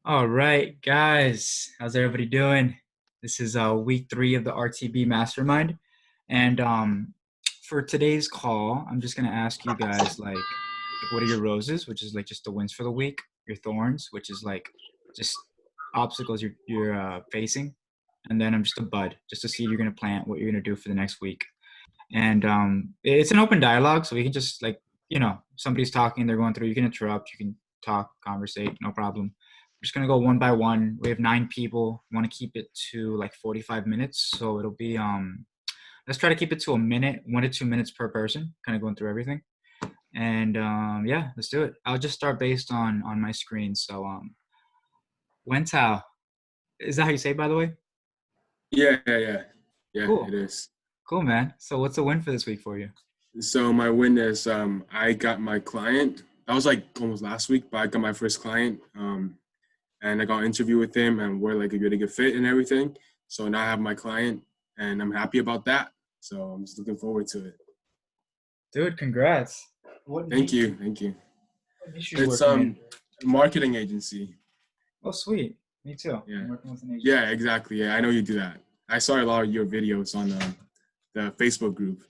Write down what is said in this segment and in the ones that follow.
All right, guys, how's everybody doing? This is week 3 of the RTB Mastermind, and for today's call, I'm just gonna ask you guys what are your roses, which is like just the wins for the week, your thorns, which is like just obstacles you're facing, and then I'm just a bud, just a seed you're gonna plant, what you're gonna do for the next week, and it's an open dialogue, so we can just somebody's talking, they're going through, you can interrupt, you can talk, conversate, no problem. We're just gonna go one by one. We have 9 people. Want to keep it to like 45 minutes, so it'll be let's try to keep it to a minute, 1 to 2 minutes per person, kind of going through everything. And yeah, let's do it. I'll just start based on my screen. So Wentao, is that how you say it, by the way? Yeah, Cool, it is. cool, man. So what's the win for this week for you? So my win is I got my client. That was like almost last week, but I got my first client. And I got an interview with him, and we're like a really good fit and everything. So now I have my client, and I'm happy about that. So I'm just looking forward to it. Dude, congrats. What Thank niche, you, thank you. what niche are you It's working in? a marketing agency. Oh, sweet. Me too. Yeah, I'm working with an agency. yeah, exactly. Yeah, I know you do that. I saw a lot of your videos on the Facebook group.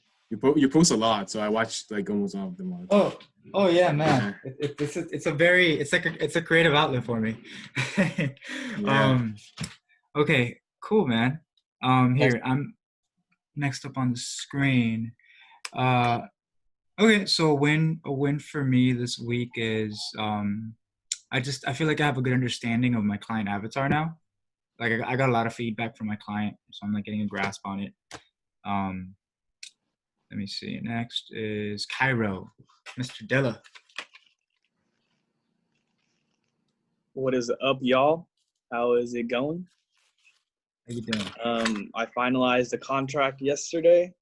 You post a lot, so I watched like almost all of them all the time. Oh, oh yeah, man. Yeah, It's a creative outlet for me. yeah. um, okay, cool, man. Here I'm next up on the screen. Uh, okay, so a win for me this week is I feel like I have a good understanding of my client avatar now. Like I got a lot of feedback from my client, so I'm like getting a grasp on it. Um, Let me see. Next is Cairo, Mr. Dilla. What is up, y'all? How is it going? How you doing? I finalized the contract yesterday,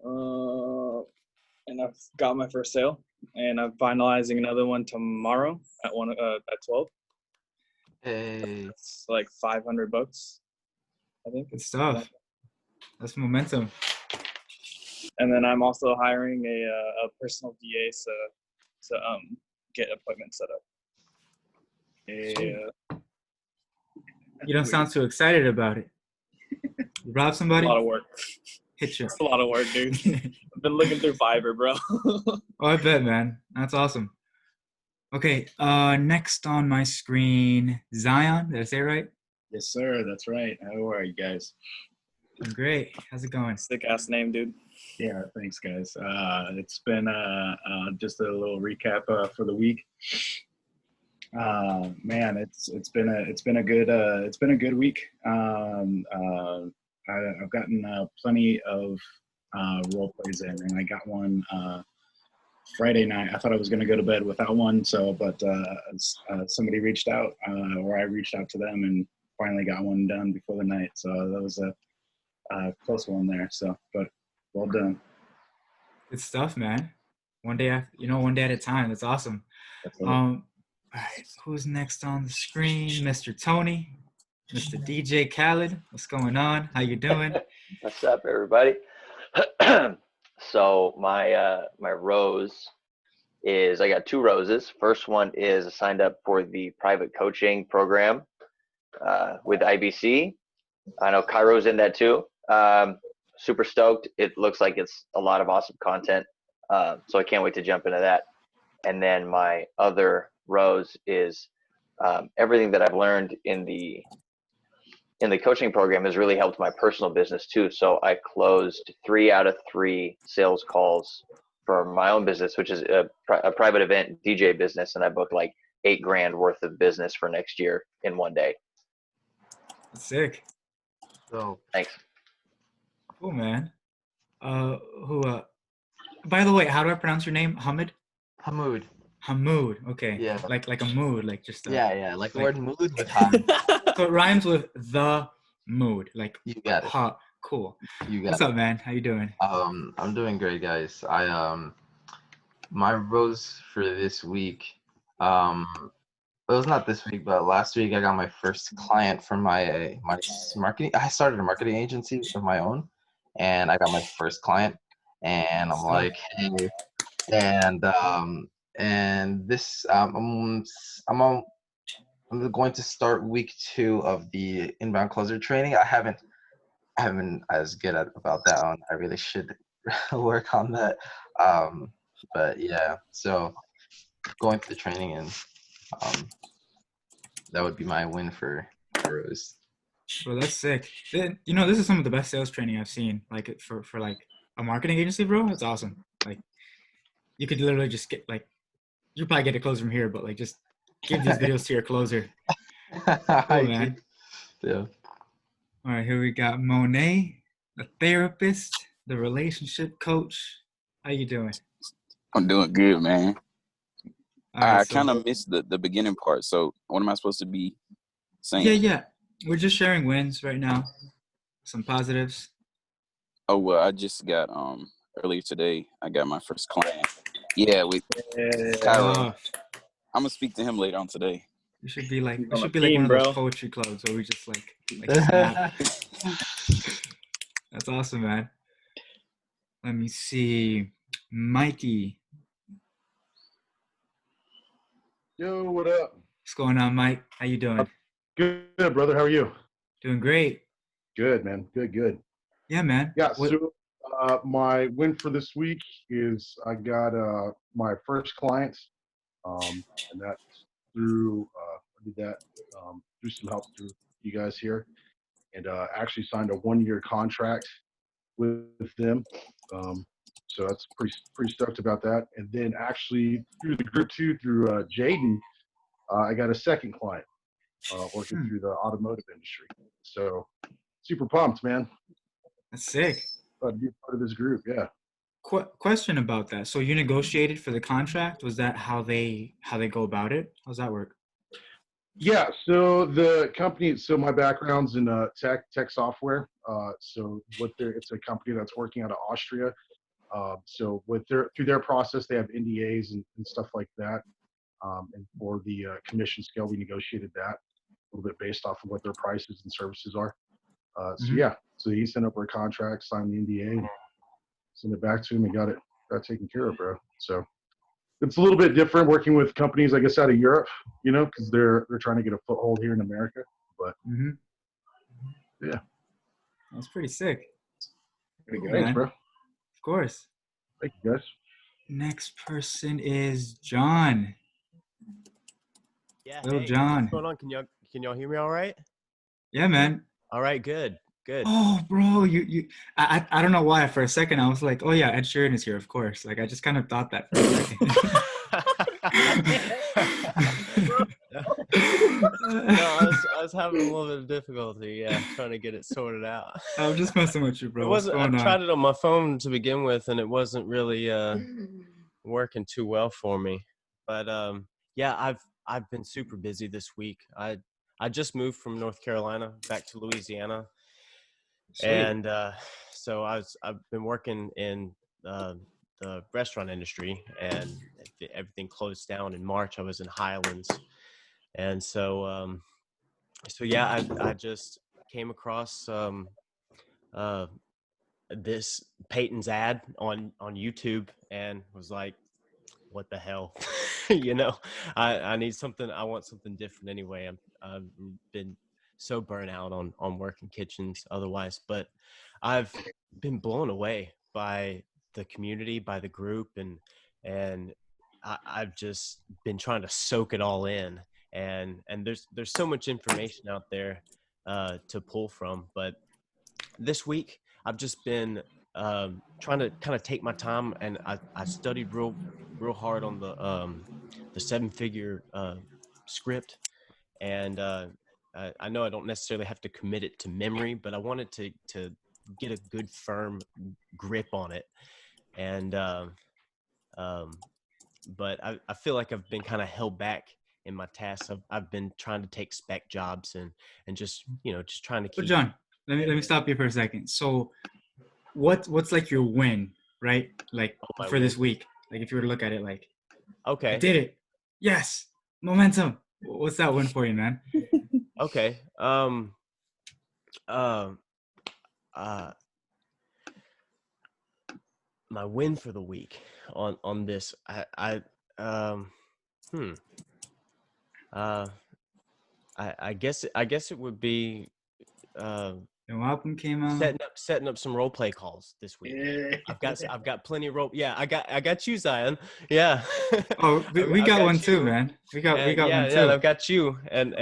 and I've got my first sale, and I'm finalizing another one tomorrow at 12. Hey, It's like $500, I think. Good stuff. That's momentum. And then I'm also hiring a personal VA to get appointments set up. Yeah, You don't sound too excited about it. You rob a somebody? lot of work. Hit you. It's a lot of work, dude. I've been looking through Fiverr, bro. Oh, I bet, man. That's awesome. Okay, next on my screen, Zion. Did I say it right? Yes, sir. That's right. How are you guys? I'm great. How's it going? Sick ass name, dude. Yeah, thanks, guys. It's been just a little recap for the week. Man, it's been a good week. I've gotten plenty of role plays in, and I got one Friday night. I thought I was going to go to bed without one, but somebody reached out, or I reached out to them, and finally got one done before the night. So that was a close one there. So, but well done. Good stuff, man. One day one day at a time. That's awesome. That's it. All right, who's next on the screen? Mr. Tony, Mr. DJ Khaled. What's going on? How you doing? what's up, everybody? So my rose is I got 2 roses. First one is I signed up for the private coaching program with IBC. I know Cairo's in that too. Super stoked. It looks like it's a lot of awesome content. So I can't wait to jump into that. And then my other rose is everything that I've learned in the coaching program has really helped my personal business too. So I closed 3 out of 3 sales calls for my own business, which is a private event DJ business. And I booked like $8,000 worth of business for next year in one day. Sick. So thanks. Cool, man. By the way, how do I pronounce your name? Hamoud. Hamoud. Okay. Yeah. Like a mood, like just Yeah. Like the like- word mood with ham. So it rhymes with the mood. Like You got it. ha. Cool. You got What's it. up, man? How you doing? I'm doing great, guys. My rose for this week, it was not this week, but last week I got my first client from my marketing. I started a marketing agency of my own, and I got my first client, and I'm like, hey, and this I'm on I'm going to start week 2 of the inbound closer training. I haven't as good at about that one. I really should work on that. But yeah, so going to the training, and um, that would be my win for Rose. Bro, that's sick. You know, this is some of the best sales training I've seen. Like for like a marketing agency, bro. It's awesome. Like you could literally just get like you probably get a close from here, but like just give these videos to your closer. Cool, I man. agree. Yeah. All right, here we got Monet, the therapist, the relationship coach. How you doing? I'm doing good, man. All right, I so kind of missed the beginning part. So what am I supposed to be yeah, saying? yeah, we're just sharing wins right now, some positives. Oh well, I just got earlier today. I got my first client. Yeah, with Cairo. Oh, I'm gonna speak to him later on today. we should be like He's we on a should be like one team, of those bro. poetry clubs where we just like snap. That's awesome, man. Let me see, Mikey. Yo, what up? What's going on, Mike? How you doing? Good, brother. How are you? Doing great. Good, man. Good. Yeah, man. Yeah, What? so my win for this week is I got my first client, and that's through I did that through some help through you guys here, and actually signed a 1-year contract with them. So that's pretty stoked about that. And then actually through the group too, through Jaden, I got a second client. Working through the automotive industry. So super pumped, man. That's sick. Glad to be a part of this group. Yeah. Question about that. So you negotiated for the contract? Was that how they go about it? How's that work? Yeah. So the company. So my background's in tech software. So it's a company that's working out of Austria. So through their process, they have NDAs and stuff like that. And for the commission scale, we negotiated that a little bit based off of what their prices and services are. So yeah, so he sent over a contract, signed the NDA, and sent it back to him, and got taken care of, bro. So it's a little bit different working with companies, I guess, out of Europe, because they're trying to get a foothold here in America. But yeah, That's pretty sick. pretty Cool, good. Thanks, man. bro. Of course. Thank you, guys. Next person is John. Yeah. Little Hey, John. what's going on? Can y'all hear me all right? Yeah, man. All right, good. Oh, bro, I don't know why. For a second, I was like, oh yeah, Ed Sheeran is here, of course. Like I just kind of thought that for a second. No, I was having a little bit of difficulty, trying to get it sorted out. I'm just messing with you, bro. It What's wasn't. I going tried on? it on my phone to begin with, and it wasn't really working too well for me. But yeah, I've been super busy this week. I just moved from North Carolina back to Louisiana. Sweet. And so I've been working in the restaurant industry, and everything closed down in March. I was in Highlands, and so yeah, I just came across this Peyton's ad on YouTube, and was like, what the hell? I need something. I want something different anyway. I've been so burnt out on working kitchens otherwise, but I've been blown away by the community, by the group, and I've just been trying to soak it all in. And there's so much information out there to pull from, but this week I've just been trying to kind of take my time, and I studied real hard on the 7-figure script, and I know I don't necessarily have to commit it to memory, but I wanted to get a good firm grip on it, and but I feel like I've been kind of held back in my tasks. I've been trying to take spec jobs and just just trying to So keep. John, let me stop you for a second. So what's like your win, right? Like my for this win. week, like if you were to look at it, like I Okay. did it. Yes, momentum. What's that win for you, man? Okay. My win for the week on this, I guess it would be New album came out. setting up some role play calls this week. I've got plenty of role. Yeah, I got you, Zion. Yeah. Oh, we I've got one too, you, man. We got yeah, one yeah. too. I've got you, and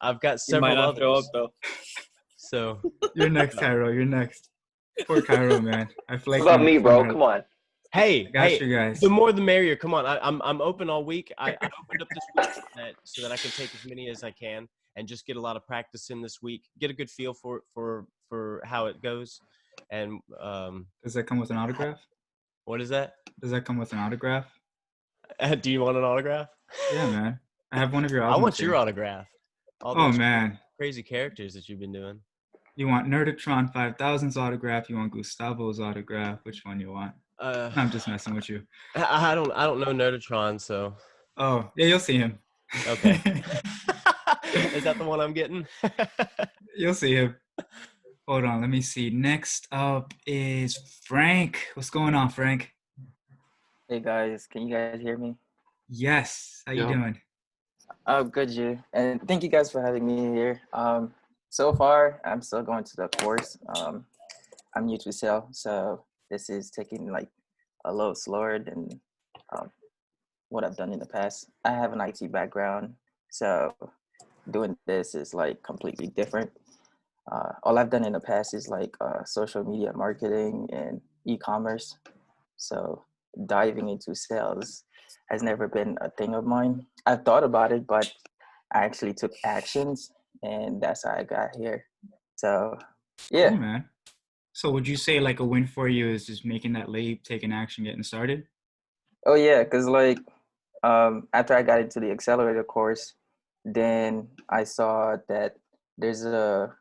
I've got You might several not show up others. though. So You're next, Cairo. You're next. Poor Cairo, man. I feel like What about I'm me, pulling bro? her- Come on. hey, I got you guys. the more the merrier. Come on, I'm open all week. I opened up this week so that I can take as many as I can and just get a lot of practice in this week. Get a good feel for how it goes. And Does that come with an autograph? what is that? Does that come with an autograph? Do you want an autograph? Yeah, man. I have one of your I albums. want your here. autograph. All Oh those man. crazy characters that you've been doing. You want Nerdatron 5000's autograph? You want Gustavo's autograph? Which one you want? I'm just messing with you. I don't know Nerdatron, so Oh, yeah, you'll see him. okay. Is that the one I'm getting? You'll see him. Hold on, let me see. Next up is Frank. What's going on, Frank? Hey guys, can you guys hear me? Yes. How you Yeah. doing? Oh, good, you. And thank you guys for having me here. So far, I'm still going to the course. I'm new to sale, so this is taking like a little slower than what I've done in the past. I have an IT background, so doing this is like completely different. All I've done in the past is like social media marketing and e-commerce. So diving into sales has never been a thing of mine. I've thought about it, but I actually took actions, and that's how I got here. So, yeah. Cool, man. So would you say like a win for you is just making that leap, taking action, getting started? Oh yeah, because like after I got into the accelerator course, then I saw that there's a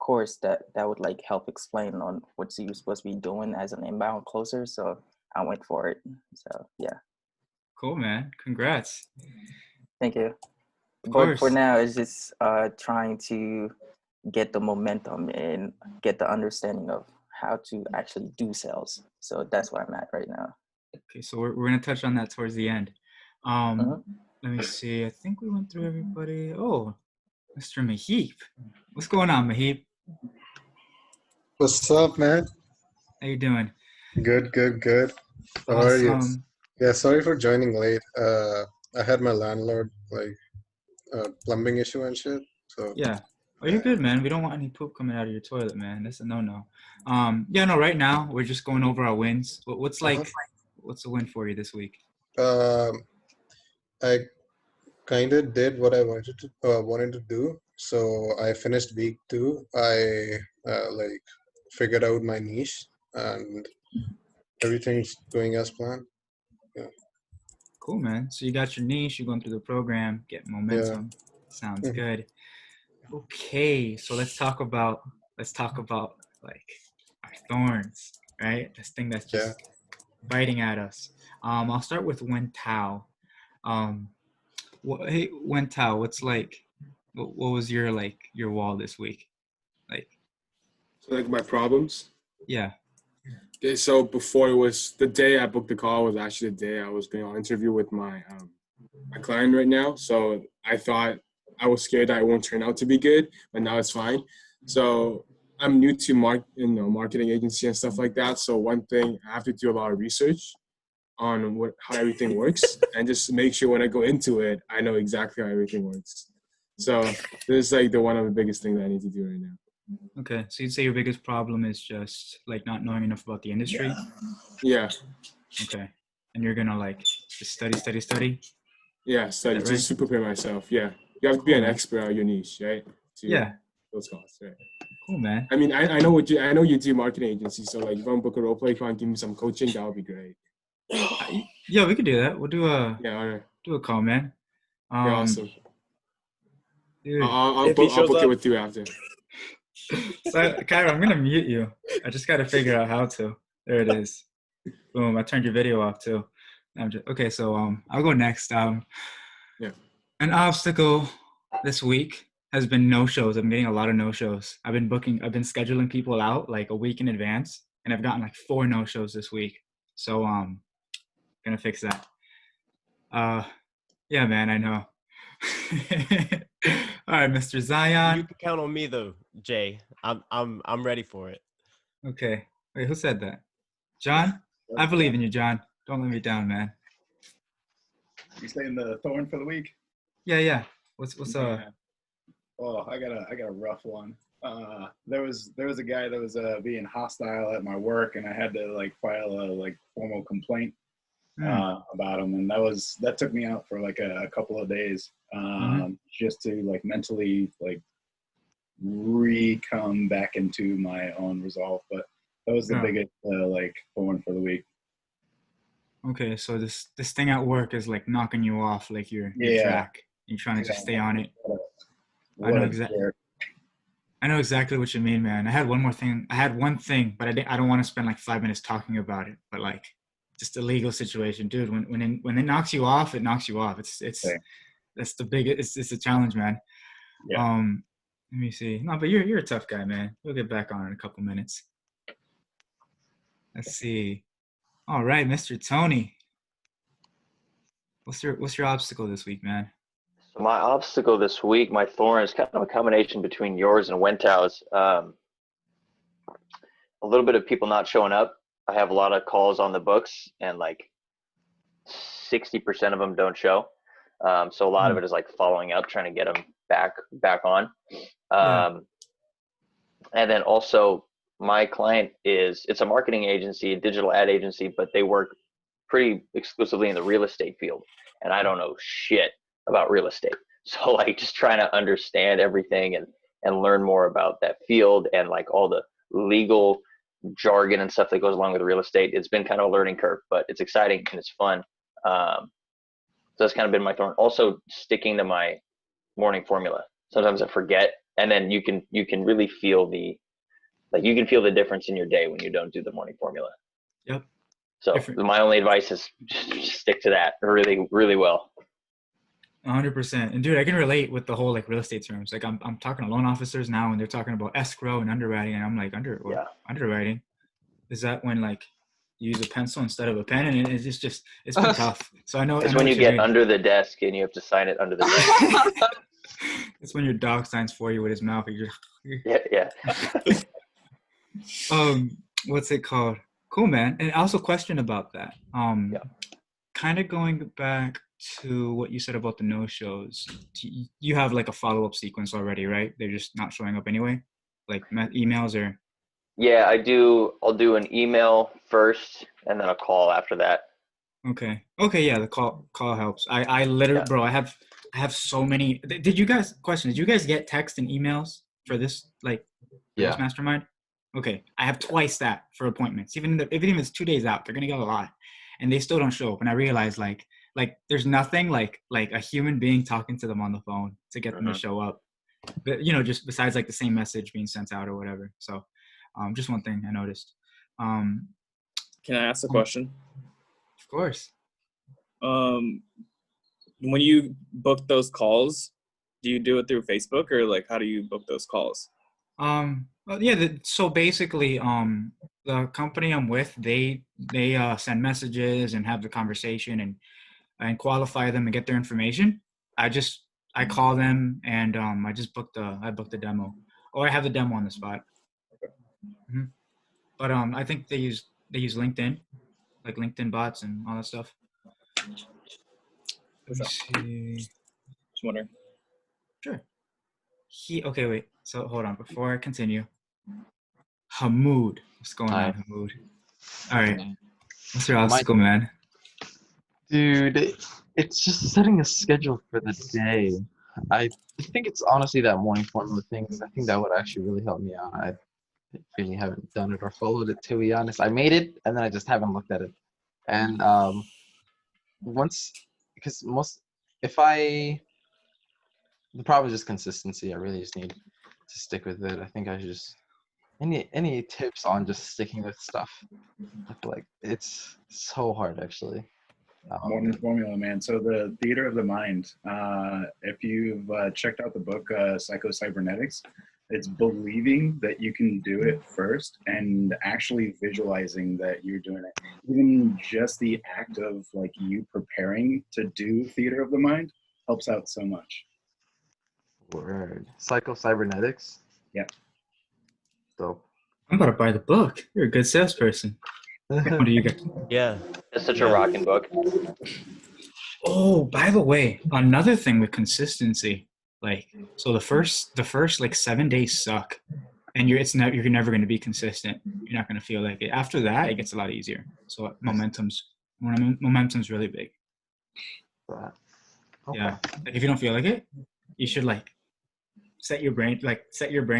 course that would like help explain on what you're supposed to be doing as an inbound closer. So I went for it. So yeah, Cool, man. Congrats. thank you. Of For course. now, it's just trying to get the momentum and get the understanding of how to actually do sales. So that's where I'm at right now. Okay, so we're gonna touch on that towards the end. Mhm. Let me see. I think we went through everybody. Oh, Mr. Mahip. What's going on, Mahip? What's up, man? How you doing? Good, good, good. How are you? Awesome. Yeah, sorry for joining late. I had my landlord plumbing issue and shit. So Yeah. Oh, you're good, man. We don't want any poop coming out of your toilet, man. That's a no-no. Yeah, no, right now we're just going over our wins. What's Uh-huh. what's the win for you this week? I kind of did what I wanted to do. So I finished week 2. I figured out my niche and everything's going as planned. Cool, man. So you got your niche, you're going through the program, getting momentum. Sounds Mhm. good. Okay, so let's talk about like our thorns, right? This thing that's just biting at us. I'll start with Wen Tao. Hey Wen Tao, what was your wall this week? So like my problems. Yeah. Okay, so before it was the day I booked the call was actually the day I was going to interview with my client right now. So I thought I was scared that it won't turn out to be good, but now it's fine. So I'm new to marketing agency and stuff like that. So one thing I have to do a lot of research on how everything works and just make sure when I go into it, I know exactly how everything works. So this is like one of the biggest things that I need to do right now. Okay, so you'd say your biggest problem is just like not knowing enough about the industry? Yeah. Okay, and you're gonna like just study? Yeah, study, Right? just to prepare myself. Yeah, you have to be an expert at your niche, right? Yeah. Those calls, right? Cool, man. I mean, I know you do marketing agency, so like if I'm book a role play, if you want to give me some coaching, that would be great. Yeah, we could do that. We'll do all right. Do a call, man. Yeah, awesome. Dude, I'll book it with you after. So, Kyra, I'm gonna mute you. I just gotta figure out how to. There it is. Boom! I turned your video off too. Okay. So I'll go next. Yeah. An obstacle this week has been no-shows. I'm getting a lot of no-shows. I've been scheduling people out like a week in advance, and I've gotten like 4 no-shows this week. So gonna fix that. Yeah, man, I know. All right, Mr. You Zion. can count on me though, Jay. I'm ready for it. Okay. Wait, who said that? John? I believe in you, John. Don't let me down, man. You saying the thorn for the week? Yeah. What's Yeah. Oh, I got a rough one. There was a guy that was being hostile at my work, and I had to like file a like formal complaint about him, and that took me out for like a couple of days, just to like mentally like come back into my own resolve. But that was the biggest like thorn for the week. Okay, so this thing at work is like knocking you off, like your track. You're trying to just stay on it. I know exactly what you mean, man. I had one thing, but I don't want to spend like 5 minutes talking about it. But like, just a legal situation, dude. When it knocks you off, it knocks you off. That's the biggest. It's a challenge, man. Yeah. Let me see. No, but you're a tough guy, man. We'll get back on in a couple minutes. Let's see. All right, Mr. Tony. What's your obstacle this week, man? So my obstacle this week, my thorn, is kind of a combination between yours and Wentow's. A little bit of people not showing up. I have a lot of calls on the books, and like 60% of them don't show. So a lot of it is like following up, trying to get them back on. And then also my client it's a marketing agency, a digital ad agency, but they work pretty exclusively in the real estate field. And I don't know shit about real estate. So like just trying to understand everything and learn more about that field and like all the legal jargon and stuff that goes along with real estate. It's been kind of a learning curve, but it's exciting and it's fun. So that's kind of been my thorn. Also sticking to my morning formula. Sometimes I forget, and then you can really feel the difference in your day when you don't do the morning formula. Yep. So my only advice is just stick to that really, really well. 100%. And dude, I can relate with the whole like real estate terms. Like I'm talking to loan officers now, and they're talking about escrow and underwriting, and I'm like, underwriting? Is that when like you use a pencil instead of a pen? And it's been tough. So I know. It's when you get under the desk and you have to sign it under the desk. It's when your dog signs for you with his mouth. Yeah. What's it called? Cool, man. And also question about that. Kind of going back to what you said about the no-shows. You have like a follow-up sequence already, right? They're just not showing up anyway, like emails or. Yeah, I do. I'll do an email first and then a call after that. Okay. Yeah, the call helps. I literally, bro, I have so many. Did you guys get text and emails for this this mastermind? Okay, I have twice that for appointments. Even if it's 2 days out, they're gonna get a lot, and they still don't show up. And I realize like there's nothing like a human being talking to them on the phone to get them to show up. But just besides like the same message being sent out or whatever. So, just one thing I noticed. Can I ask a question? Of course. When you book those calls, do you do it through Facebook, or like how do you book those calls? So basically, the company I'm with, they send messages and have the conversation and qualify them and get their information. I call them and I just booked the demo, or I have the demo on the spot. Mm-hmm. But I think they use LinkedIn, like LinkedIn bots and all that stuff. Let me see. Just wondering. Sure. Okay, wait. So hold on. Before I continue, Hamoud. What's going on, Hamoud? All right. What's your obstacle, man? Dude, it's just setting a schedule for the day. I think it's honestly that morning formula thing. I think that would actually really help me out. I really haven't done it or followed it, to be honest. I made it, and then I just haven't looked at it. And the problem is just consistency. I really just need to stick with it. I think I should just any tips on just sticking with stuff? I feel like it's so hard, actually. Morning formula, man. So the theater of the mind. If you've checked out the book Psycho-Cybernetics, it's believing that you can do it first and actually visualizing that you're doing it. Even just the act of like you preparing to do theater of the mind helps out so much. Word. Psycho-cybernetics. Yeah. Dope. I'm about to buy the book. You're a good salesperson. What do you get? Yeah. It's such a Yeah. rocking book. Oh, by the way, another thing with consistency, like, so the first like 7 days suck, and you're never going to be consistent. You're not going to feel like it. After that, it gets a lot easier. So momentum's really big. Okay. Yeah, like if you don't feel like it, you should like set your brain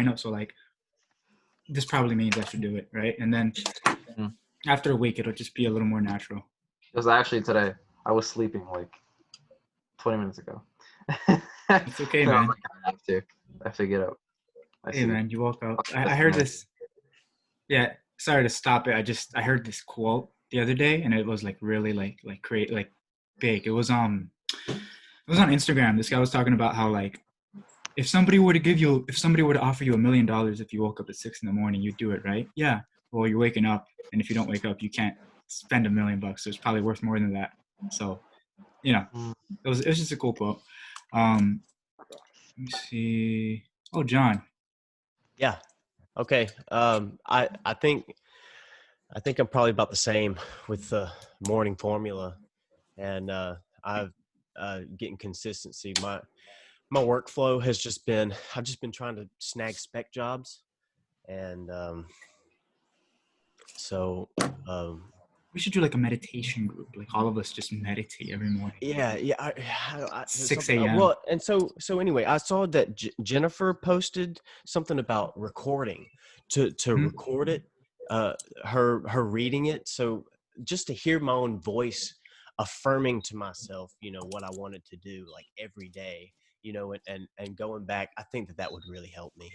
up so like this probably means I should do it, right? And then Mhm. after a week, it'll just be a little more natural. It was actually today. I was sleeping like 20 minutes ago. It's okay, So I was man. like, I have to get up. I Hey, see. man, you woke up. I That's heard nice. this. Yeah, sorry to stop it. I heard this quote the other day, and it was like really like create like big. It was on Instagram. This guy was talking about how like if somebody were to offer you $1 million if you woke up at 6 a.m, you'd do it, right? Yeah. Well, you're waking up, and if you don't wake up, you can't spend $1 million. So it's probably worth more than that. So, you know, it was just a cool quote. Let me see. Oh, John. Yeah. Okay. I think I'm probably about the same with the morning formula, and I've getting consistency. My workflow has just been I've just been trying to snag spec jobs, and so We should do like a meditation group. Like all of us just meditate every morning. yeah. There's 6 something- a.m. Well, and so anyway, I saw that Jennifer posted something about recording to Mhm. record it, her reading it. So just to hear my own voice affirming to myself, what I wanted to do like every day, and going back, I think that would really help me.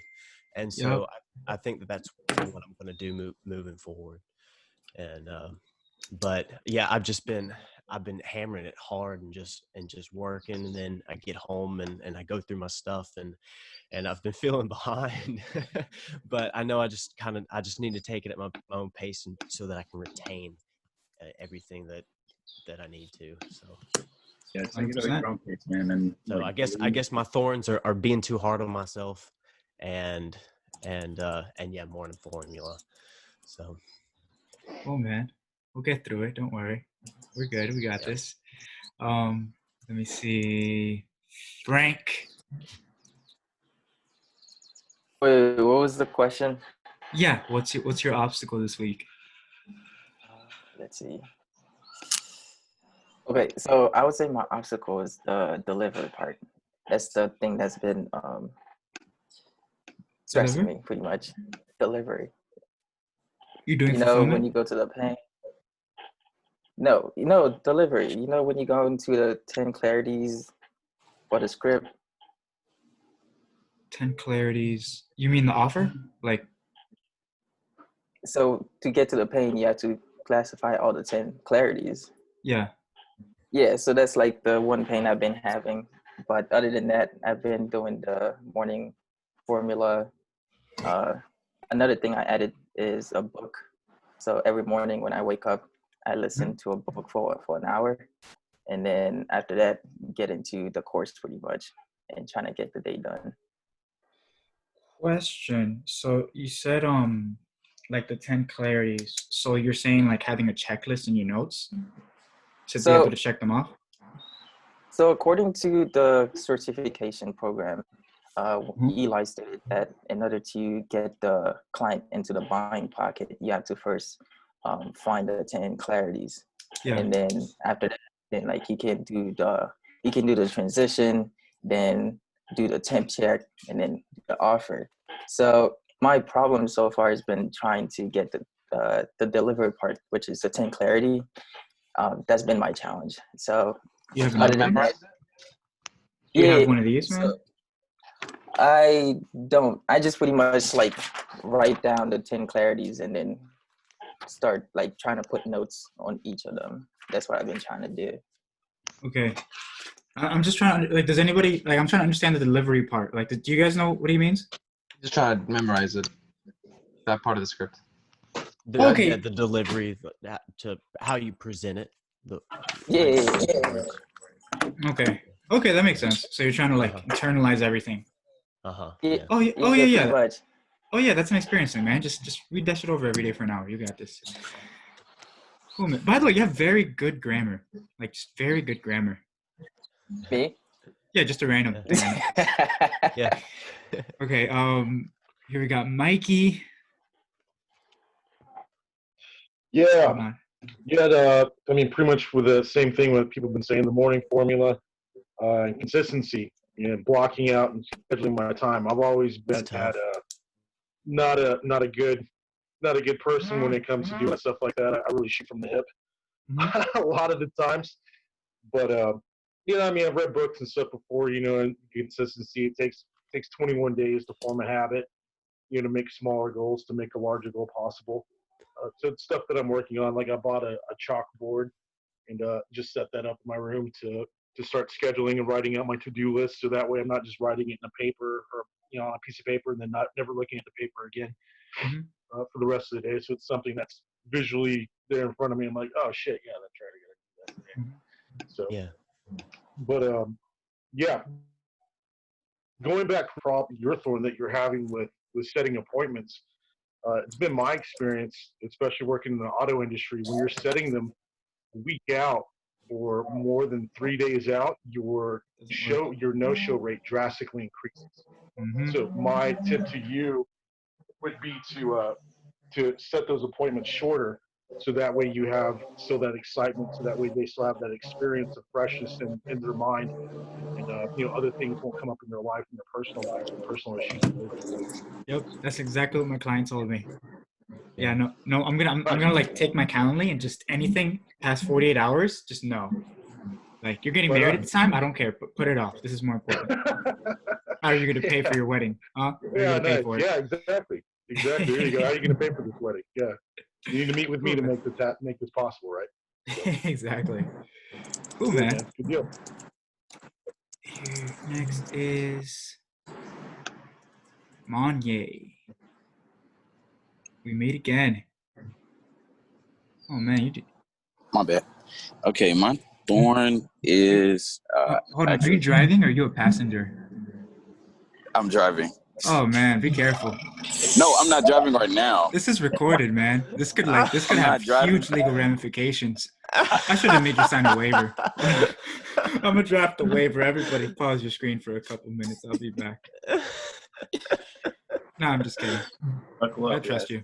And so Yep. I think that's what I'm going to do moving forward. And but yeah, I've been hammering it hard and just working, and then I get home and I go through my stuff, and I've been feeling behind. But I know I just need to take it at my own pace, and so that I can retain everything that I need to. So Yeah, take it at 100%. your own pace, man. And so like, I guess my thorns are being too hard on myself, and yeah, morning formula. So Oh man, we'll get through it. Don't worry. We're good. We got yeah. this. Let me see. Frank. Wait, what was the question? Yeah. What's your obstacle this week? Let's see. Okay, so I would say my obstacle is the delivery part. That's the thing that's been stressing Deliver? me pretty much. Delivery. You're doing When fulfillment? you go to the pain. No, delivery. When you go into the 10 clarities for the script. 10 clarities. You mean the offer? Like, So to get to the pain, you have to classify all the 10 clarities. yeah. Yeah, so that's like the one pain I've been having. But other than that, I've been doing the morning formula. Another thing I added is a book. So every morning when I wake up, I listen to a book for an hour. And then after that, get into the course pretty much and trying to get the day done. Question. So you said like the 10 clarities. So you're saying like having a checklist in your notes to be able to check them off? So according to the certification program, Eli stated that in order to get the client into the buying pocket, you have to first find the 10 clarities. Yeah. And then after that, then like he can do the transition, then do the temp check, and then the offer. So my problem so far has been trying to get the delivery part, which is the 10 clarity. That's been my challenge. So You have other than Memorize that, Do you yeah, have one of these, man? so I don't. I just pretty much like write down the 10 clarities and then start like trying to put notes on each of them. That's what I've been trying to do. Okay. I'm just trying to, like, does anybody, like, I'm trying to understand the delivery part. Like, do you guys know what he means? Just trying to memorize it. That part of the script. Okay. The delivery to how you present it. Yeah. Okay. Okay, that makes sense. So you're trying to, like, internalize everything. Yeah, Oh yeah, yeah, pretty yeah. much. Oh yeah, that's an experience thing, man. Just read that shit over every day for an hour. You got this. Cool, man. By the way, you have very good grammar. Like, just very good grammar. Me? Yeah, just a random thing. Yeah. Okay, here we got Mikey. Yeah, Hold on. I mean, pretty much with the same thing what people have been saying, the morning formula, and consistency, blocking out and scheduling my time. I've always been not a good person when it comes to doing stuff like that. I really shoot from the hip a lot of the times. But I mean, I've read books and stuff before, and consistency. It takes 21 days to form a habit, to make smaller goals, to make a larger goal possible. So it's stuff that I'm working on. Like I bought a chalkboard and just set that up in my room to start scheduling and writing out my to-do list. So that way I'm not just writing it in a paper or on a piece of paper and then never looking at the paper again for the rest of the day. So it's something that's visually there in front of me. I'm like, oh shit, yeah, that's right. I gotta do that today. So Yeah. But yeah, going back to the problem you're throwing that you're having with setting appointments. It's been my experience, especially working in the auto industry, when you're setting them a week out or more than 3 days out, your no-show rate drastically increases. So my tip to you would be to set those appointments shorter, so that way you have still that excitement, so that way they still have that experience of freshness in their mind, and other things won't come up in their life, in their personal life, and personal issues. Yep, that's exactly what my client told me. Yeah, no, I'm gonna like take my Calendly and just anything past 48 hours, just no. Like, you're getting married at the time, I don't care. Put it off. This is more important. How are you gonna pay for your wedding? How are you gonna pay for it? Yeah, exactly. There you go. How are you gonna pay for this wedding? Yeah, you need to meet with me to make this possible, right? So. Exactly. Cool, Good, man. Good deal. Here, next is Monye. We meet again. Oh man, you did. My bad. Okay, my thorn is Hold on. actually, Are you driving or are you a passenger? I'm driving. Oh man, be careful. No, I'm not driving right now. This is recorded, man. This could I'm have not driving. huge legal ramifications. I should have made you sign a waiver. I'm gonna draft the waiver. Everybody, pause your screen for a couple minutes. I'll be back. No, I'm just kidding. I trust you.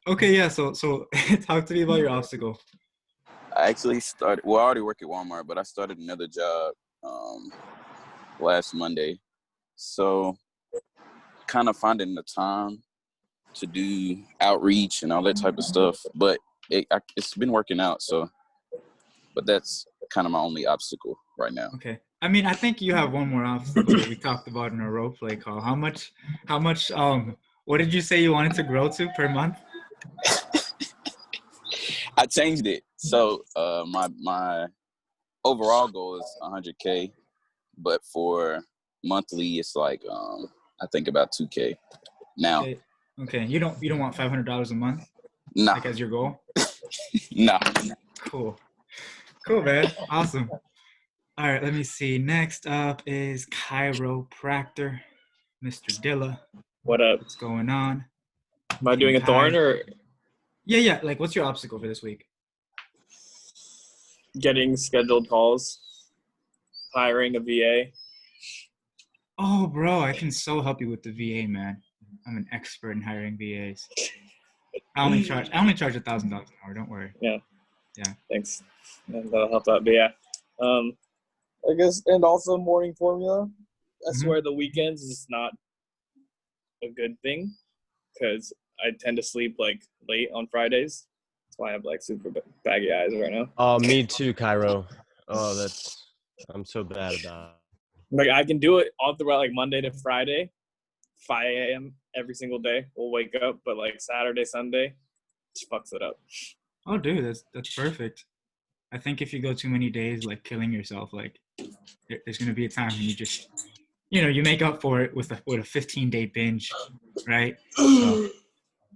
Okay, yeah. So talk to me about your obstacle. I actually started. Well, I already work at Walmart, but I started another job last Monday. So, kind of finding the time to do outreach and all that type of stuff. But it's been working out. So, but that's kind of my only obstacle right now. Okay. I mean, I think you have one more obstacle that we talked about in our role play call. How much? What did you say you wanted to grow to per month? I changed it. So my overall goal is 100K, but for monthly it's like I think about 2K now. Okay. You don't want $500 a month? Nah. Like as your goal? Nah. Cool, man. Awesome. All right. Let me see. Next up is chiropractor, Mr. Dilla. What up? What's going on? Am I doing a thorn or? Yeah. Like, what's your obstacle for this week? Getting scheduled calls, hiring a VA. Oh, bro, I can so help you with the VA, man. I'm an expert in hiring VAs. I only charge $1,000 an hour. Don't worry. Yeah. Thanks. And that'll help out. But yeah, I guess, and also morning formula. I swear the weekends is not a good thing because I tend to sleep like late on Fridays. That's why I have like super baggy eyes right now. Oh, me too, Cairo. Oh, I'm so bad about it. Like I can do it all throughout like Monday to Friday, 5 a.m. every single day. We'll wake up, but like Saturday, Sunday, just fucks it up. Oh, dude, that's perfect. I think if you go too many days like killing yourself, like there's gonna be a time when you just, you make up for it with a 15-day binge, right? So,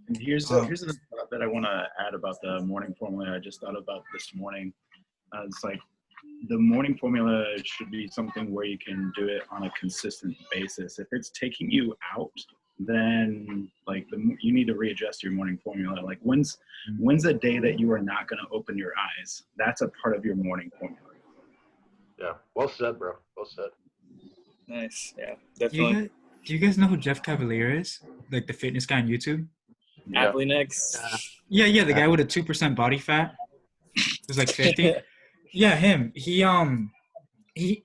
and here's another thought that I want to add about the morning formula. I just thought about this morning. It's like the morning formula should be something where you can do it on a consistent basis. If it's taking you out, then like you need to readjust your morning formula. Like when's a day that you are not going to open your eyes? That's a part of your morning formula. Yeah, well said, bro. Well said. Nice. Yeah, definitely. Do you guys know who Jeff Cavalier is? Like the fitness guy on YouTube? Yeah. Next. Yeah, the guy with a 2% body fat. Who's like 50. Yeah, him. He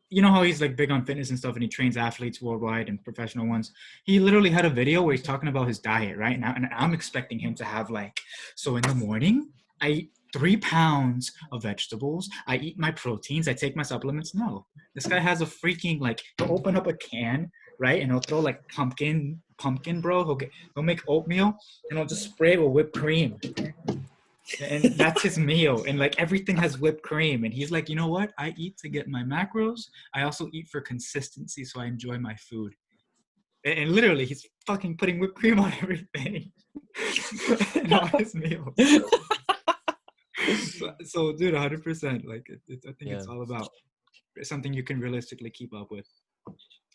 you know how he's like big on fitness and stuff, and he trains athletes worldwide and professional ones. He literally had a video where he's talking about his diet right now, and I'm expecting him to have like, so in the morning I eat 3 pounds of vegetables, I eat my proteins, I take my supplements. No, this guy has a freaking like, he'll open up a can, right, and he'll throw like pumpkin, bro. He'll make oatmeal and he'll just spray it with whipped cream. And that's his meal, and like everything has whipped cream, and he's like, you know what, I eat to get my macros, I also eat for consistency, so I enjoy my food. And literally he's fucking putting whipped cream on everything and all his meals. So dude, 100%, like I think it's all about something you can realistically keep up with.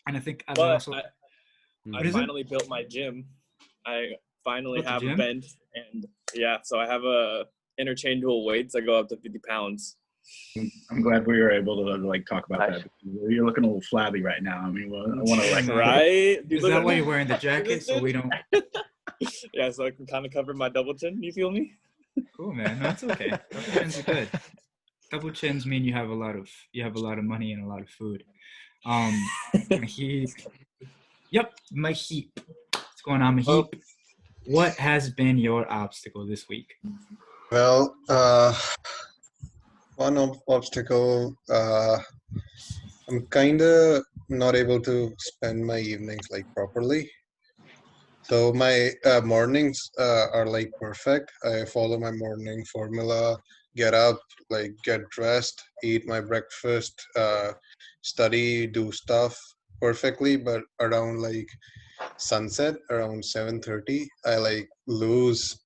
And I think I finally built my gym. I finally have a bench, and so I have a interchangeable weights that go up to 50 pounds. I'm glad we were able to like talk about that. You're looking a little flabby right now. I mean, I want to like, right? Is that why you're wearing the jacket so we don't? Yeah, so I can kind of cover my double chin. You feel me? Cool, man. No, that's okay. Double chins are good. Double chins mean you have a lot of money and a lot of food. My heap. Yep, my heap. What's going on, my heap? What has been your obstacle this week? Well, one obstacle, I'm kind of not able to spend my evenings like properly. So my mornings are like perfect. I follow my morning formula, get up, like get dressed, eat my breakfast, study, do stuff perfectly. But around like sunset, around 7:30, I like lose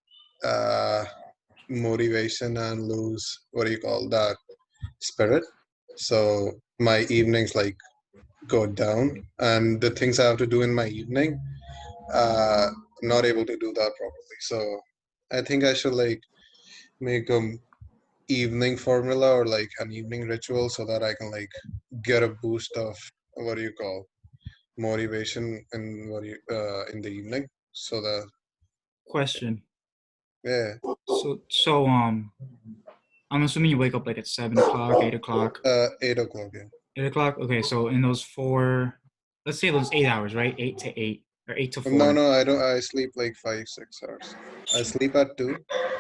motivation and lose, what do you call that, spirit. So my evenings like go down, and the things I have to do in my evening, I'm not able to do that properly. So I think I should like make a evening formula or like an evening ritual so that I can like get a boost of, what do you call, motivation in in the evening. So that Question. yeah. So I'm assuming you wake up like at 7 o'clock, 8 o'clock. 8 o'clock. Yeah. 8 o'clock. Okay, so in those let's say those 8 hours, right? 8 to 8 or 8 to 4. No, I don't. I sleep like 5-6 hours. I sleep at 2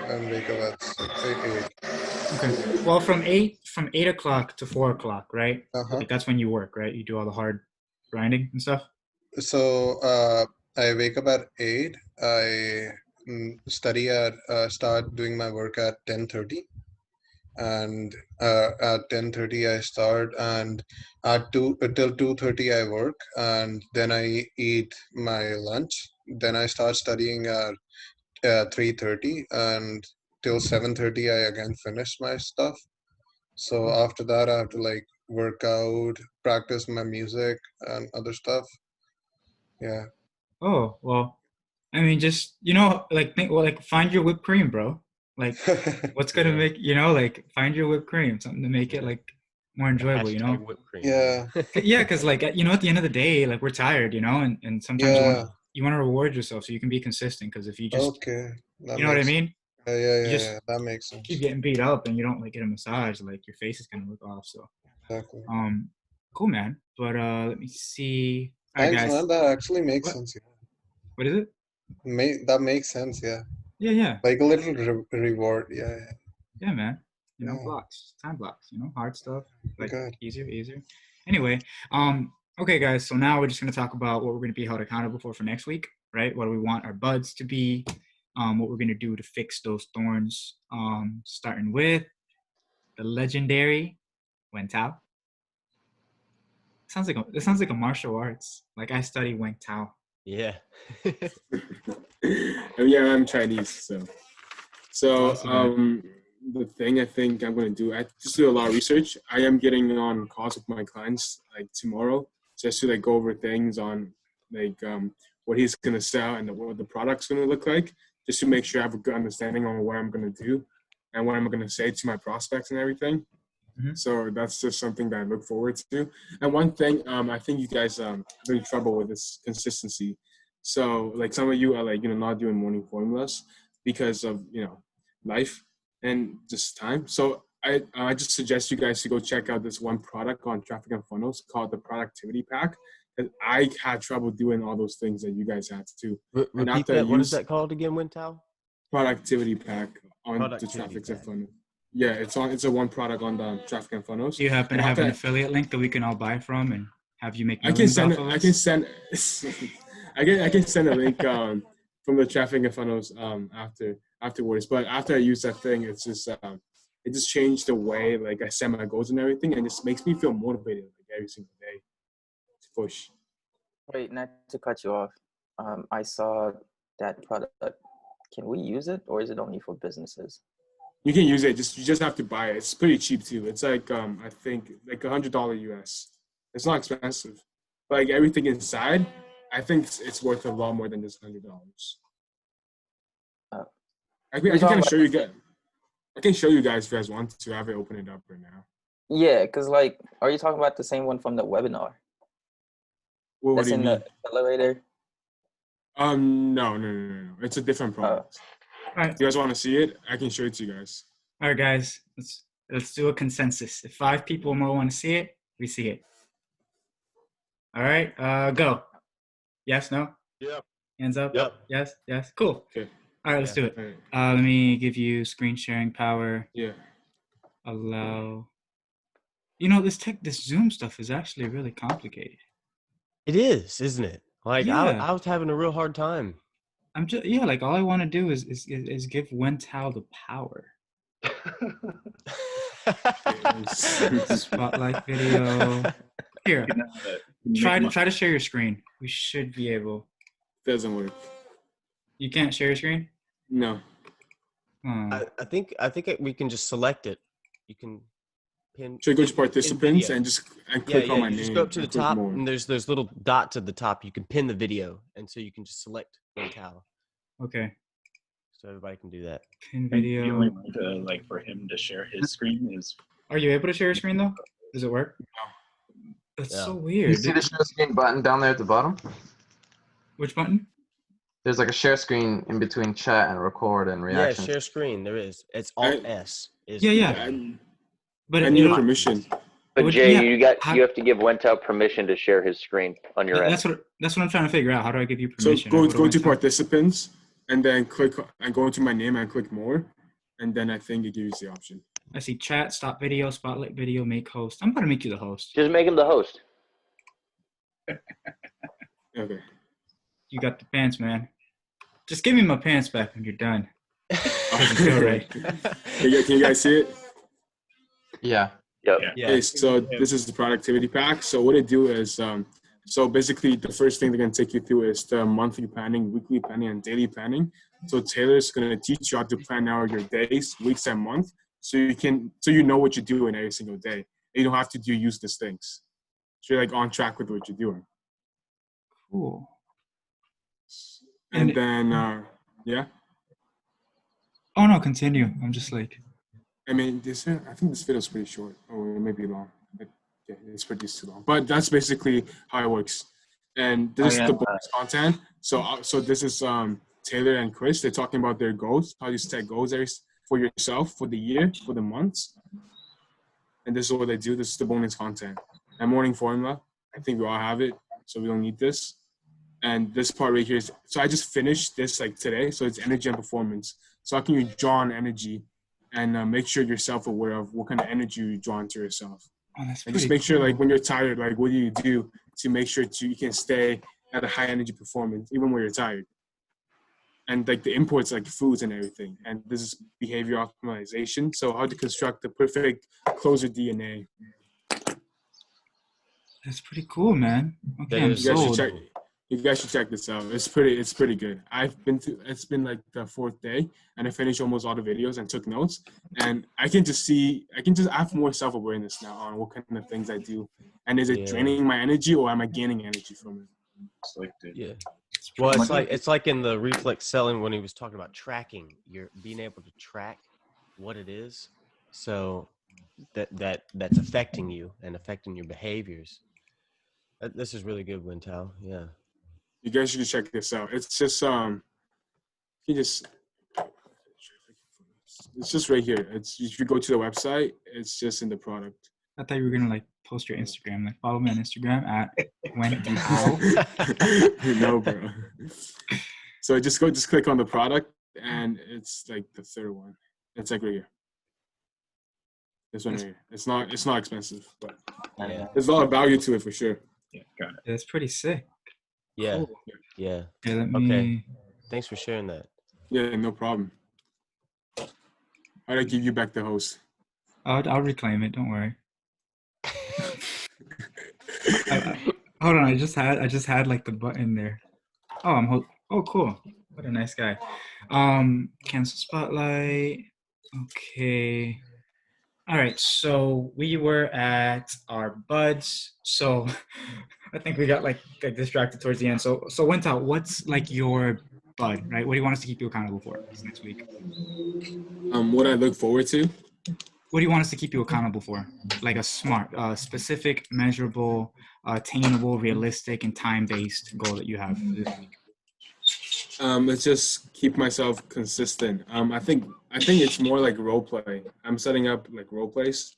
and wake up at 8. Okay. Well, from 8 o'clock to 4 o'clock, right? Uh-huh. That's when you work, right? You do all the hard grinding and stuff. So I wake up at 8. I start doing my work at 10:30, and at 10:30 I start, and at 2 till 2:30 I work, and then I eat my lunch. Then I start studying at 3:30, and till 7:30 I again finish my stuff. So after that I have to like work out, practice my music and other stuff. Yeah. Oh, well, I mean, just, like find your whipped cream, bro. Like, what's gonna make, like find your whipped cream, something to make it like more enjoyable, Whipped cream. Yeah. Yeah, because like, at the end of the day, like we're tired, and sometimes you want to reward yourself so you can be consistent. Because if you just, Okay. you know what I mean? Yeah. That makes sense. Keep getting beat up and you don't like get a massage, like your face is gonna look off. So, Exactly. cool, man. But let me see. All right, Thanks, guys. man. That actually makes sense. Yeah. What is it? That makes sense. Yeah. Yeah. Like a little reward. Yeah. Yeah, man. Yeah. Blocks, time blocks. Hard stuff. Like Good. easier. Anyway, okay, guys. So now we're just gonna talk about what we're gonna be held accountable for next week, right? What do we want our buds to be? What we're gonna do to fix those thorns. Starting with the legendary Wen Tao. It sounds like a martial arts. Like I study Wen Tao. Yeah. Yeah, I'm Chinese, so Awesome, the thing I think I'm going to do. I just do a lot of research. I am getting on calls with my clients like tomorrow, just to like go over things on like what he's going to sell and what the product's going to look like, just to make sure I have a good understanding on what I'm going to do and what I'm going to say to my prospects and everything. Mhm. So that's just something that I look forward to. And one thing I think you guys have in trouble with is consistency. So like some of you are like, not doing morning formulas because of, life and just time. So I just suggest you guys to go check out this one product on Traffic and Funnels called the Productivity Pack. And I had trouble doing all those things that you guys had to. And Repeat after I that. What is use that called again, Wintow? Productivity Pack on the Productivity Traffic and Pack. Funnels. Yeah, it's a one product on the Traffic and Funnels. Do you happen And to have an after affiliate link that we can all buy from and have you make I can millions send off of I us? can send I can send a link from the Traffic and Funnels afterwards. But after I use that thing, it's just it just changed the way like I set my goals and everything, and just makes me feel motivated like every single day to push. Wait, not to cut you off. I saw that product. Can we use it, or is it only for businesses? You can use it. You just have to buy it. It's pretty cheap too. It's like I think like $100 US. It's not expensive, but like everything inside, I think it's worth a lot more than just $100. Uh, I You're can talking kind of about show you guys. I can show you guys if you guys want to. Have it open it up right now. yeah, because like, are you talking about the same one from the webinar? What That's do you in mean? the accelerator. No. It's a different product. All right. You guys want to see it? I can show it to you guys. All right, guys. Let's do a consensus. If 5 people or more want to see it, we see it. All right. Go. Yes. No. Yeah. Hands up. Yep. Yes. Yes. Cool. Okay. All right. Let's do it. All right. Let me give you screen sharing power. Yeah. Allow. This Zoom stuff is actually really complicated. It is, isn't it? Like Yeah. I was having a real hard time. I'm just like all I want to do is give Wentao the power. Spotlight video. Here. Try to share your screen. We should be able. Doesn't work. You can't share your screen? No. I think we can just select it. You can pin. Should I go to participants video. and click on my you name? just go up to the and click top, more. and there's little dots at the top. You can pin the video, and so you can just select Wintow. Okay. So everybody can do that. Pin The video. only way to, like, for him to share his screen is. Are you able to share your screen though? Does it work? No. That's so weird. You see the share screen button down there at the bottom? Which button? There's like a share screen in between chat and record and reaction. Yeah, share screen. There is. It's Alt S. Yeah. But I need permission. But Jay, you have to give Wentao permission to share his screen on your end. That's what I'm trying to figure out. How do I give you So permission? go to participants and then click and go to my name and click more, and then I think it gives you the option. I see chat, stop video, spotlight video, make host. I'm going to make you the host. Just make him the host. Okay. You got the pants, man. Just give me my pants back when you're done. Doesn't feel right. Can you guys see it? Yeah. Yep. Yeah. Okay, so this is the productivity pack. So what it do is, so basically the first thing they're going to take you through is the monthly planning, weekly planning, and daily planning. So Taylor's going to teach you how to plan out your days, weeks, and month, so you know what you're doing every single day. You don't have to do useless things. So you're like on track with what you're doing. Cool. And then, yeah. Oh no, continue. I'm just like. I mean, I think this video is pretty short, or it may be long. But yeah, it's pretty too long. But that's basically how it works. And this is the bonus content. So this is Taylor and Chris. They're talking about their goals, how you set goals for yourself, for the year, for the months. And this is what they do. This is the bonus content. And morning formula, I think we all have it, so we don't need this. And this part right here is, so I just finished this like today. So it's energy and performance. So how can you draw on energy and make sure you're self-aware of what kind of energy you draw into yourself? Oh, that's and just make sure, like, when you're tired, like, what do you do to make sure you can stay at a high energy performance even when you're tired? And like the inputs, like foods and everything. And this is behavior optimization. So how to construct the perfect closer DNA. That's pretty cool, man. Okay, That I'm is- You guys should sold. check. You guys should check this out. It's pretty good. It's been like the 4th day, and I finished almost all the videos and took notes. And I have more self-awareness now on what kind of things I do. And is it draining my energy or am I gaining energy from it? It's like, dude, Yeah. Well, it's like in the reflex selling when he was talking about tracking. You're being able to track what it is, so that's affecting you and affecting your behaviors. This is really good, Wintow. Yeah. You guys should check this out. It's just it's just right here. It's if you go to the website, it's just in the product. I thought you were gonna like post your Instagram. Like follow me on Instagram at Wendy No, bro. So just click on the product, and it's like the 3rd one. It's like right here. This one right here. It's not expensive, but there's a lot of value to it for sure. Yeah, got it. It's pretty sick. Yeah. Cool. Yeah. Okay, Okay. Thanks for sharing that. Yeah, no problem. I'll give you back the host. I'll reclaim it. Don't worry. Hold on. I just had like the button there. Oh, oh, cool. What a nice guy. Cancel spotlight. Okay. All right. So we were at our buds. So I think we got like distracted towards the end. So Wintow, what's like your bud, right? What do you want us to keep you accountable for this next week? What I look forward to. What do you want us to keep you accountable for? Like a smart, specific, measurable, attainable, realistic, and time-based goal that you have this week. Let's just keep myself consistent. I think it's more like role play. I'm setting up like role plays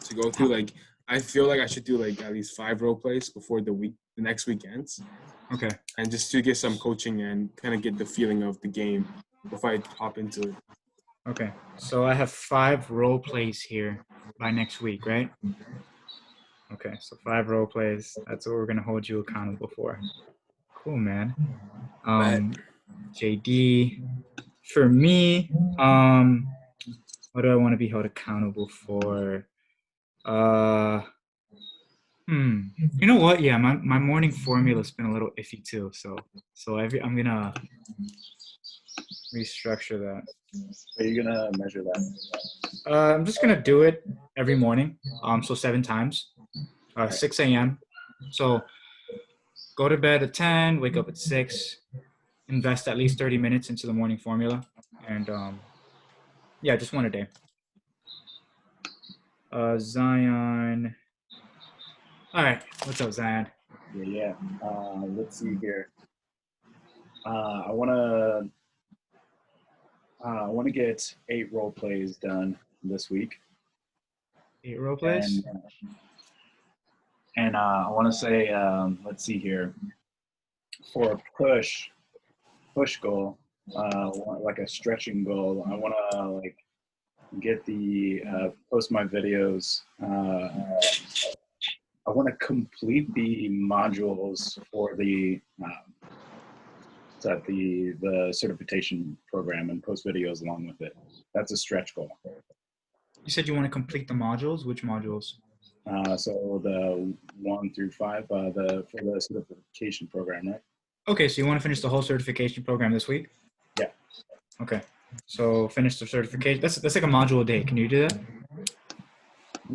to go through. Like I feel like I should do like at least 5 role plays before the next week ends. Okay. And just to get some coaching and kind of get the feeling of the game before I hop into it. Okay. So I have 5 role plays here by next week, right? Okay. So 5 role plays. That's what we're gonna hold you accountable for. Cool, man. JD. For me, what do I want to be held accountable for? You know what? Yeah, my morning formula's been a little iffy too. So I'm gonna restructure that. Are you gonna measure that? I'm just gonna do it every morning. So 7 times. 6 a.m. So go to bed at 10, wake up at 6, invest at least 30 minutes into the morning formula, and yeah, just one a day. Zion. All right, what's up, Zion? Yeah. Let's see here. I wanna get 8 role plays done this week. 8 role plays. And I want to say, let's see here. For a push goal, like a stretching goal, I want to like get post my videos. I want to complete the modules for the certification program and post videos along with it. That's a stretch goal. You said you want to complete the modules. Which modules? So the 1 through 5, for the certification program, right? Okay, so you want to finish the whole certification program this week? Yeah. Okay, so finish the certification. That's like a module a day. Can you do that? How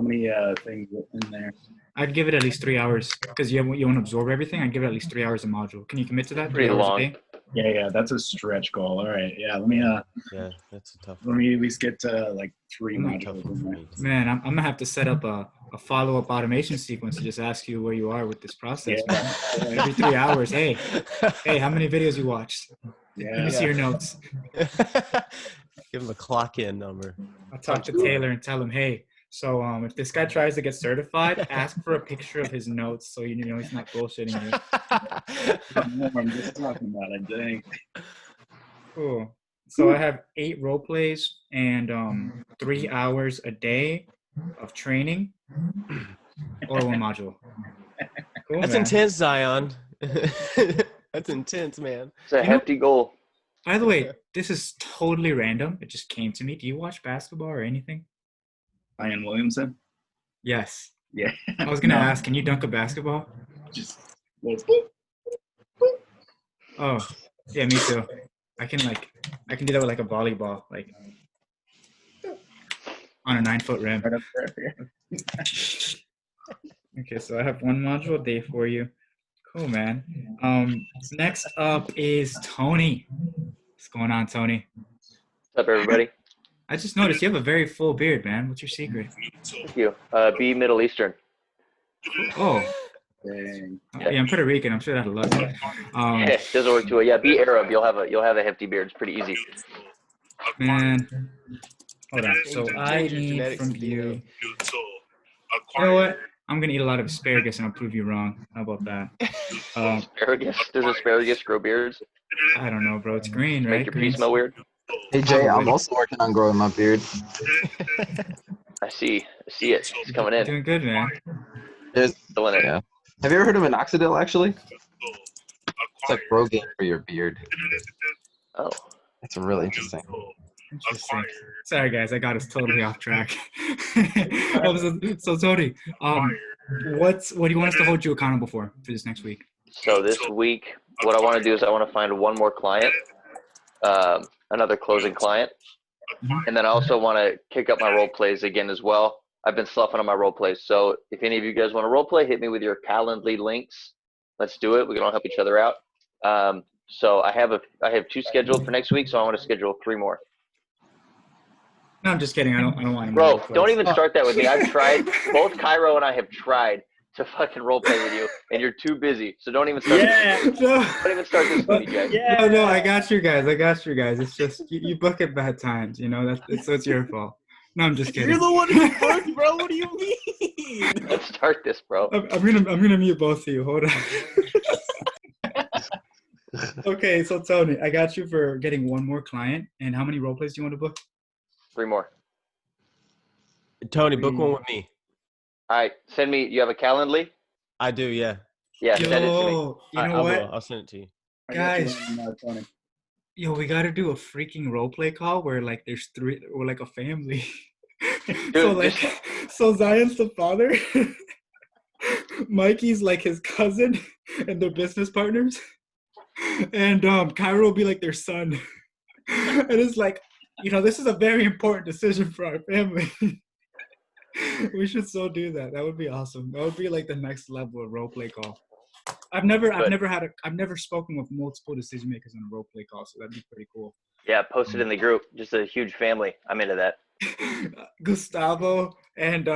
many things in there? I'd give it at least 3 hours because you want to absorb everything. I'd give it at least 3 hours a module. Can you commit to that? 3 hours a day? Yeah, that's a stretch goal. All right, yeah. Let me. Yeah, that's a tough. Let me at least get to like 3 modules. Man, I'm gonna have to set up a follow-up automation sequence to just ask you where you are with this process. Yeah. Man. Every 3 hours. Hey, how many videos you watched? Yeah. Let me see your notes. Give him a clock-in number. I'll talk to Taylor and tell him, hey. So if this guy tries to get certified, ask for a picture of his notes so you know he's not bullshitting you. I'm just talking about it, dang. Cool. So I have 8 role plays and 3 hours a day of training or 1 module. Cool, that's man. Intense, Zion. That's intense, man. It's a hefty goal. By the way, this is totally random. It just came to me. Do you watch basketball or anything? Ian Williamson? Yes. Yeah. I was going to ask, can you dunk a basketball? Just Oh, yeah, me too. I can do that with like a volleyball, like on a 9-foot rim. Right up there. Okay, so I have one module a day for you. Cool, man. Next up is Tony. What's going on, Tony? What's up, everybody? I just noticed you have a very full beard, man. What's your secret? Thank you. Be Middle Eastern. Oh, Dang. yeah, I'm Puerto Rican. I'm sure that'll look. It doesn't work too well. Yeah, be Arab. You'll have a hefty beard. It's pretty easy. Man, hold on. So I Change your need genetics from to be Arab. you. You know what? I'm gonna eat a lot of asparagus and I'll prove you wrong. How about that? Asparagus? Does asparagus grow beards? I don't know, bro. It's green, Make right? your pee smell weird? Hey Jay, I'm Probably. also working on growing my beard. I see it. It's coming in. Doing good, man. There's, Still in it. yeah. Have you ever heard of minoxidil? Actually, it's like Rogaine for your beard. Oh. It's really interesting. Interesting. Sorry, guys. I got us totally off track. So Tony, what do you want us to hold you accountable for this next week? So this week, what I want to do is I want to find one more client, another closing client, and then I also want to kick up my role plays again as well. I've been sloughing on my role plays, so if any of you guys want to role play, hit me with your Calendly links. Let's do it. We can all help each other out. So I have 2 scheduled for next week, so I want to schedule 3 more. No, I'm just kidding. I don't want any Bro, role plays. don't even start that with me. I've tried. Both Cairo and I have tried to fucking role play with you, and you're too busy. So don't even start. Don't even start this with me, Jay. No, I got you guys. It's just you book at bad times. You know it's your fault. No, I'm just kidding. You're the one who booked, bro. What do you mean? Let's start this, bro. I'm gonna mute both of you. Hold on. Okay, so Tony, I got you for getting one more client. And how many role plays do you want to book? 3 more. Tony, book one with me. All right, send me. You have a Calendly? I do, yeah. Yeah, send it to me. You know I what? will. I'll send it to you. Guys, yo, we gotta do a freaking role play call where like there's 3, or like a family. Dude, so Zion's the father, Mikey's like his cousin, and they're business partners, and Cairo will be like their son, and it's like, this is a very important decision for our family. We should so do that. That would be awesome. That would be like the next level of role play call. I've never spoken with multiple decision makers on a role play call, so that'd be pretty cool. Yeah, post it in the group. Just a huge family. I'm into that. Gustavo and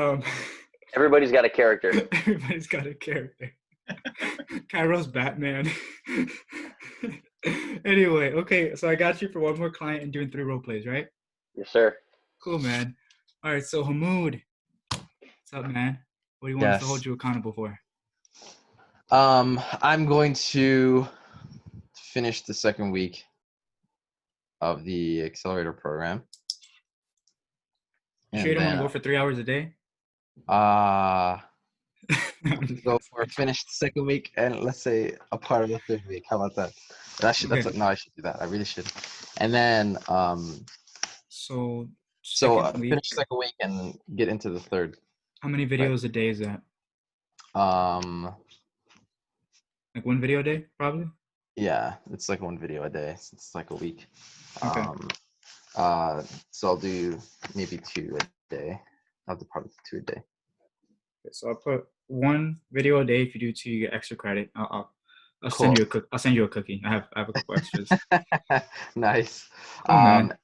everybody's got a character. Everybody's got a character. Cairo's Batman. Anyway, okay, so I got you for one more client and doing 3 role plays, right? Yes, sir. Cool, man. All right, so Hamoud, what's up, man? What do you want us to hold you accountable for? I'm going to finish the second week of the accelerator program. You sure you don't want to go for 3 hours a day? Go for finish the second week and let's say a part of the third week. How about that? I should do that. I really should. And then so finish second week and get into the third. How many videos a day is that? Like 1 video a day, probably? Yeah, it's like 1 video a day. It's like a week. Okay. So I'll do maybe 2 a day. I'll do probably 2 a day. Okay, so I'll put 1 video a day. If you do 2, you get extra credit. I'll Cool. send you a cookie. I have a couple extras. Nice. Man.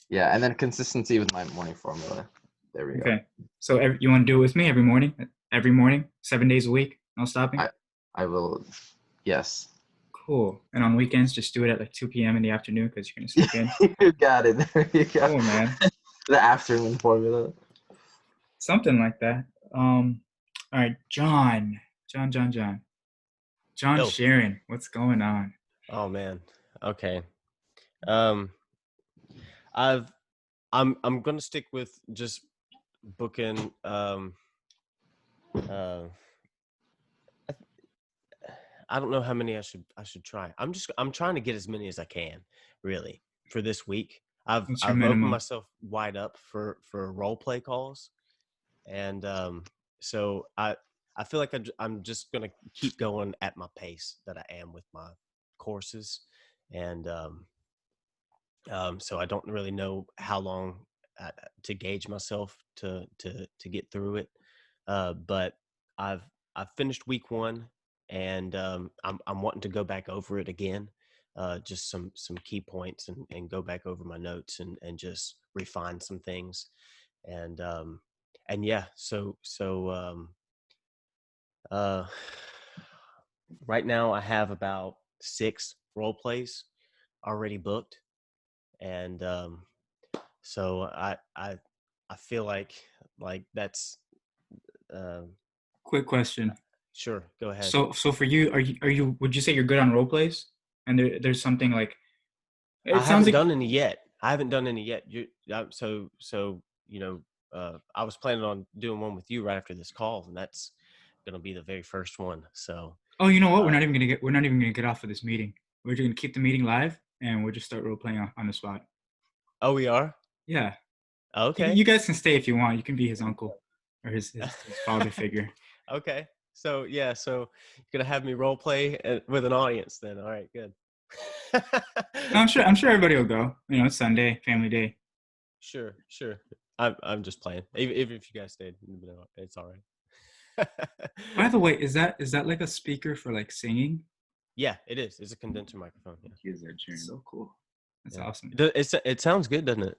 Yeah, and then consistency with my morning formula. There we go. Okay. So you want to do it with me every morning? Every morning, 7 days a week, no stopping? I will. Yes. Cool. And on weekends, just do it at like 2 p.m. in the afternoon because you're gonna sleep in. You got it. There you go. Cool, man. The afternoon formula. Something like that. All right, John Yo. Sharon, what's going on? Oh man. Okay. I'm gonna stick with just booking I don't know how many I should try. I'm trying to get as many as I can, really, for this week. I've opened myself wide up for role play calls, and so I feel like I'm just gonna keep going at my pace that I am with my courses, and so I don't really know how long to gauge myself to get through it. But I've finished week 1, and I'm wanting to go back over it again, just some key points, and go back over my notes, and just refine some things, and yeah. So right now I have about 6 role plays already booked, and so I feel like that's Quick question. sure, go ahead. So for you, are you would you say you're good on role plays? And there's something like I it sounds haven't like done any yet. So I was planning on doing one with you right after this call, and that's gonna be the very first one. So oh, you know what? We're not even gonna get off of this meeting. We're just gonna keep the meeting live, and we'll just start role playing on the spot. oh, we are? Yeah. Okay. You guys can stay if you want. You can be his uncle or his father figure. Okay. So yeah, so you're gonna have me role play with an audience then. All right, good. No, I'm sure everybody will go. You know, it's Sunday, family day. Sure. I'm just playing. Even if you guys stayed, it's all right. By the way, is that like a speaker for like singing? Yeah, it is. It's a condenser microphone. Yeah. So cool. That's Yeah. awesome. It sounds good, doesn't it?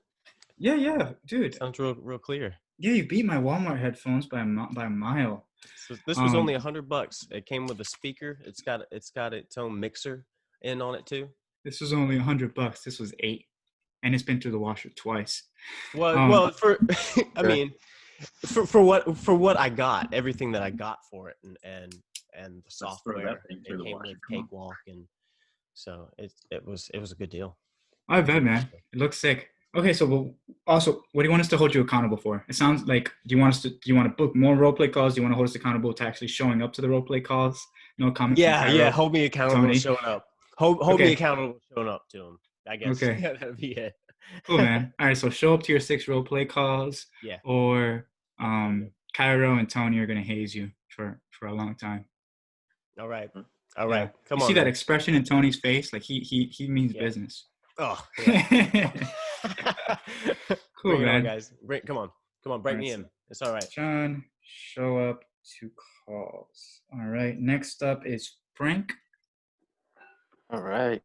Yeah, dude. It sounds real clear. Yeah, you beat my Walmart headphones by a mile. So this was only $100. It came with a speaker. It's got its own mixer in on it too. This was only $100. This was $8, and it's been through the washer twice. Well, for I mean, for what I got, everything that I got for it, and the software, it came with Cakewalk, and so it was a good deal. I bet, man. It looks sick. Okay, so also, what do you want us to hold you accountable for? It sounds like do you want to book more roleplay calls? Do you want to hold us accountable to actually showing up to the roleplay calls? No comments. Yeah. Hold me accountable Tony. to showing up. Hold me accountable to showing up to them. I guess. Okay. Yeah, that'd be it. Cool, man. All right, so show up to your 6 roleplay calls. Yeah. Or Cairo and Tony are gonna haze you for a long time. All right. Yeah. Come you on. See that expression in Tony's face? Like he means business. Oh. Yeah. Cool, Bring it man. on, guys. Come on, break me in. It's all right. John, show up to calls. All right. Next up is Frank. All right.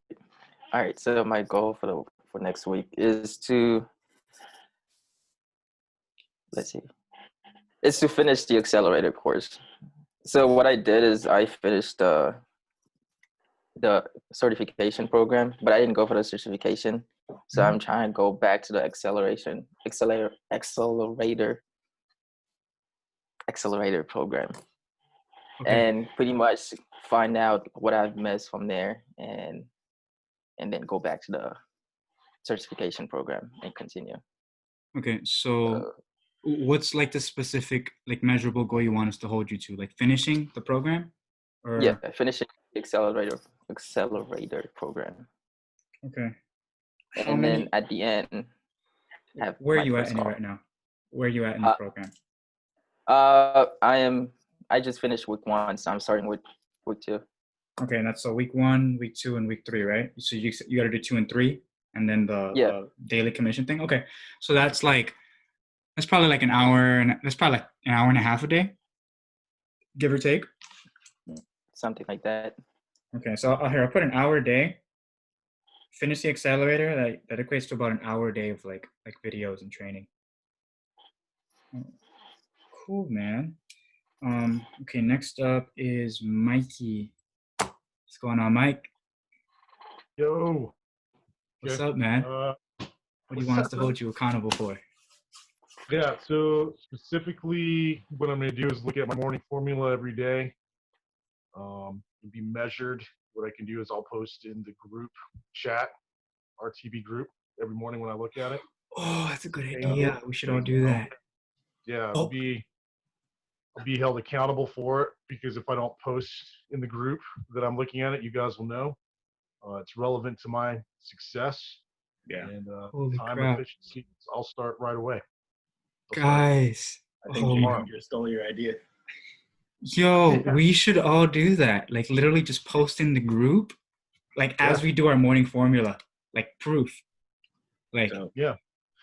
So my goal for next week is to finish the accelerator course. So what I did is I finished the certification program, but I didn't go for the certification. So I'm trying to go back to the accelerator program, and pretty much find out what I've missed from there, and then go back to the certification program and continue. Okay, so what's like the specific like measurable goal you want us to hold you to? Like finishing the program? Or... Yeah, finishing the accelerator program. Okay. And then at the end, where are you at in it right now? Where are you at in the program? I just finished week 1, so I'm starting with week 2. Okay, and that's so week 1, week 2, and week 3, right? So you got to do 2 and 3, and then the daily commission thing. Okay, so that's probably like an hour, and that's probably like an hour and a half a day, give or take. Something like that. Okay, so I'll put an hour a day. Finish the accelerator. That equates to about an hour a day of like videos and training. Cool, man. Okay, next up is Mikey. What's going on, Mike? Yo. What's up, man? What do you want us to hold you accountable for? Yeah, so specifically what I'm going to do is look at my morning formula every day. Be measured. What I can do is I'll post in the group chat, RTB group, every morning when I look at it. Oh, that's a good idea. We should all do that. Yeah, I'll be held accountable for it, because if I don't post in the group that I'm looking at it, you guys will know. It's relevant to my success. Yeah. And Holy time crap. efficiency. I'll start right away. Guys. I think Jacob just stole your idea. Yo, we should all do that. Like literally just post in the group. like as we do our morning formula, like proof. Like Yeah.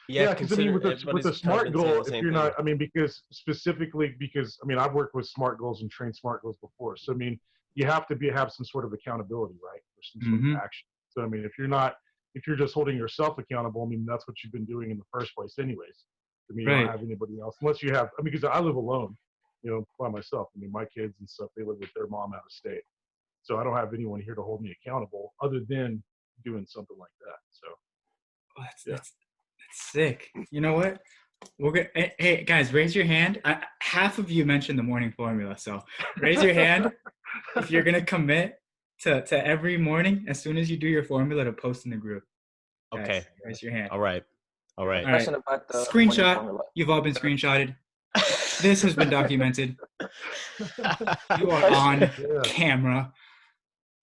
Yeah, Because I mean, with everybody's the kind of SMART been saying goal, the if same you're thing. not, I mean, because specifically, because I mean, I've worked with SMART goals and trained SMART goals before. So I mean, you have to have some sort of accountability, right, or some sort of action. So I mean, if you're just holding yourself accountable, I mean, that's what you've been doing in the first place, anyways. I mean, you don't right. have anybody else unless you have. I mean, because I live alone, by myself. I mean, my kids and stuff, they live with their mom out of state, so I don't have anyone here to hold me accountable other than doing something like that. So Oh, that's sick. You know what? We're gonna, hey guys, raise your hand. Half of you mentioned the morning formula, so raise your hand if you're gonna commit to every morning as soon as you do your formula to post in the group. Guys, Okay. raise your hand. All right. All right. Question about the morning Screenshot. formula. You've all been screenshotted. This has been documented. You are on camera.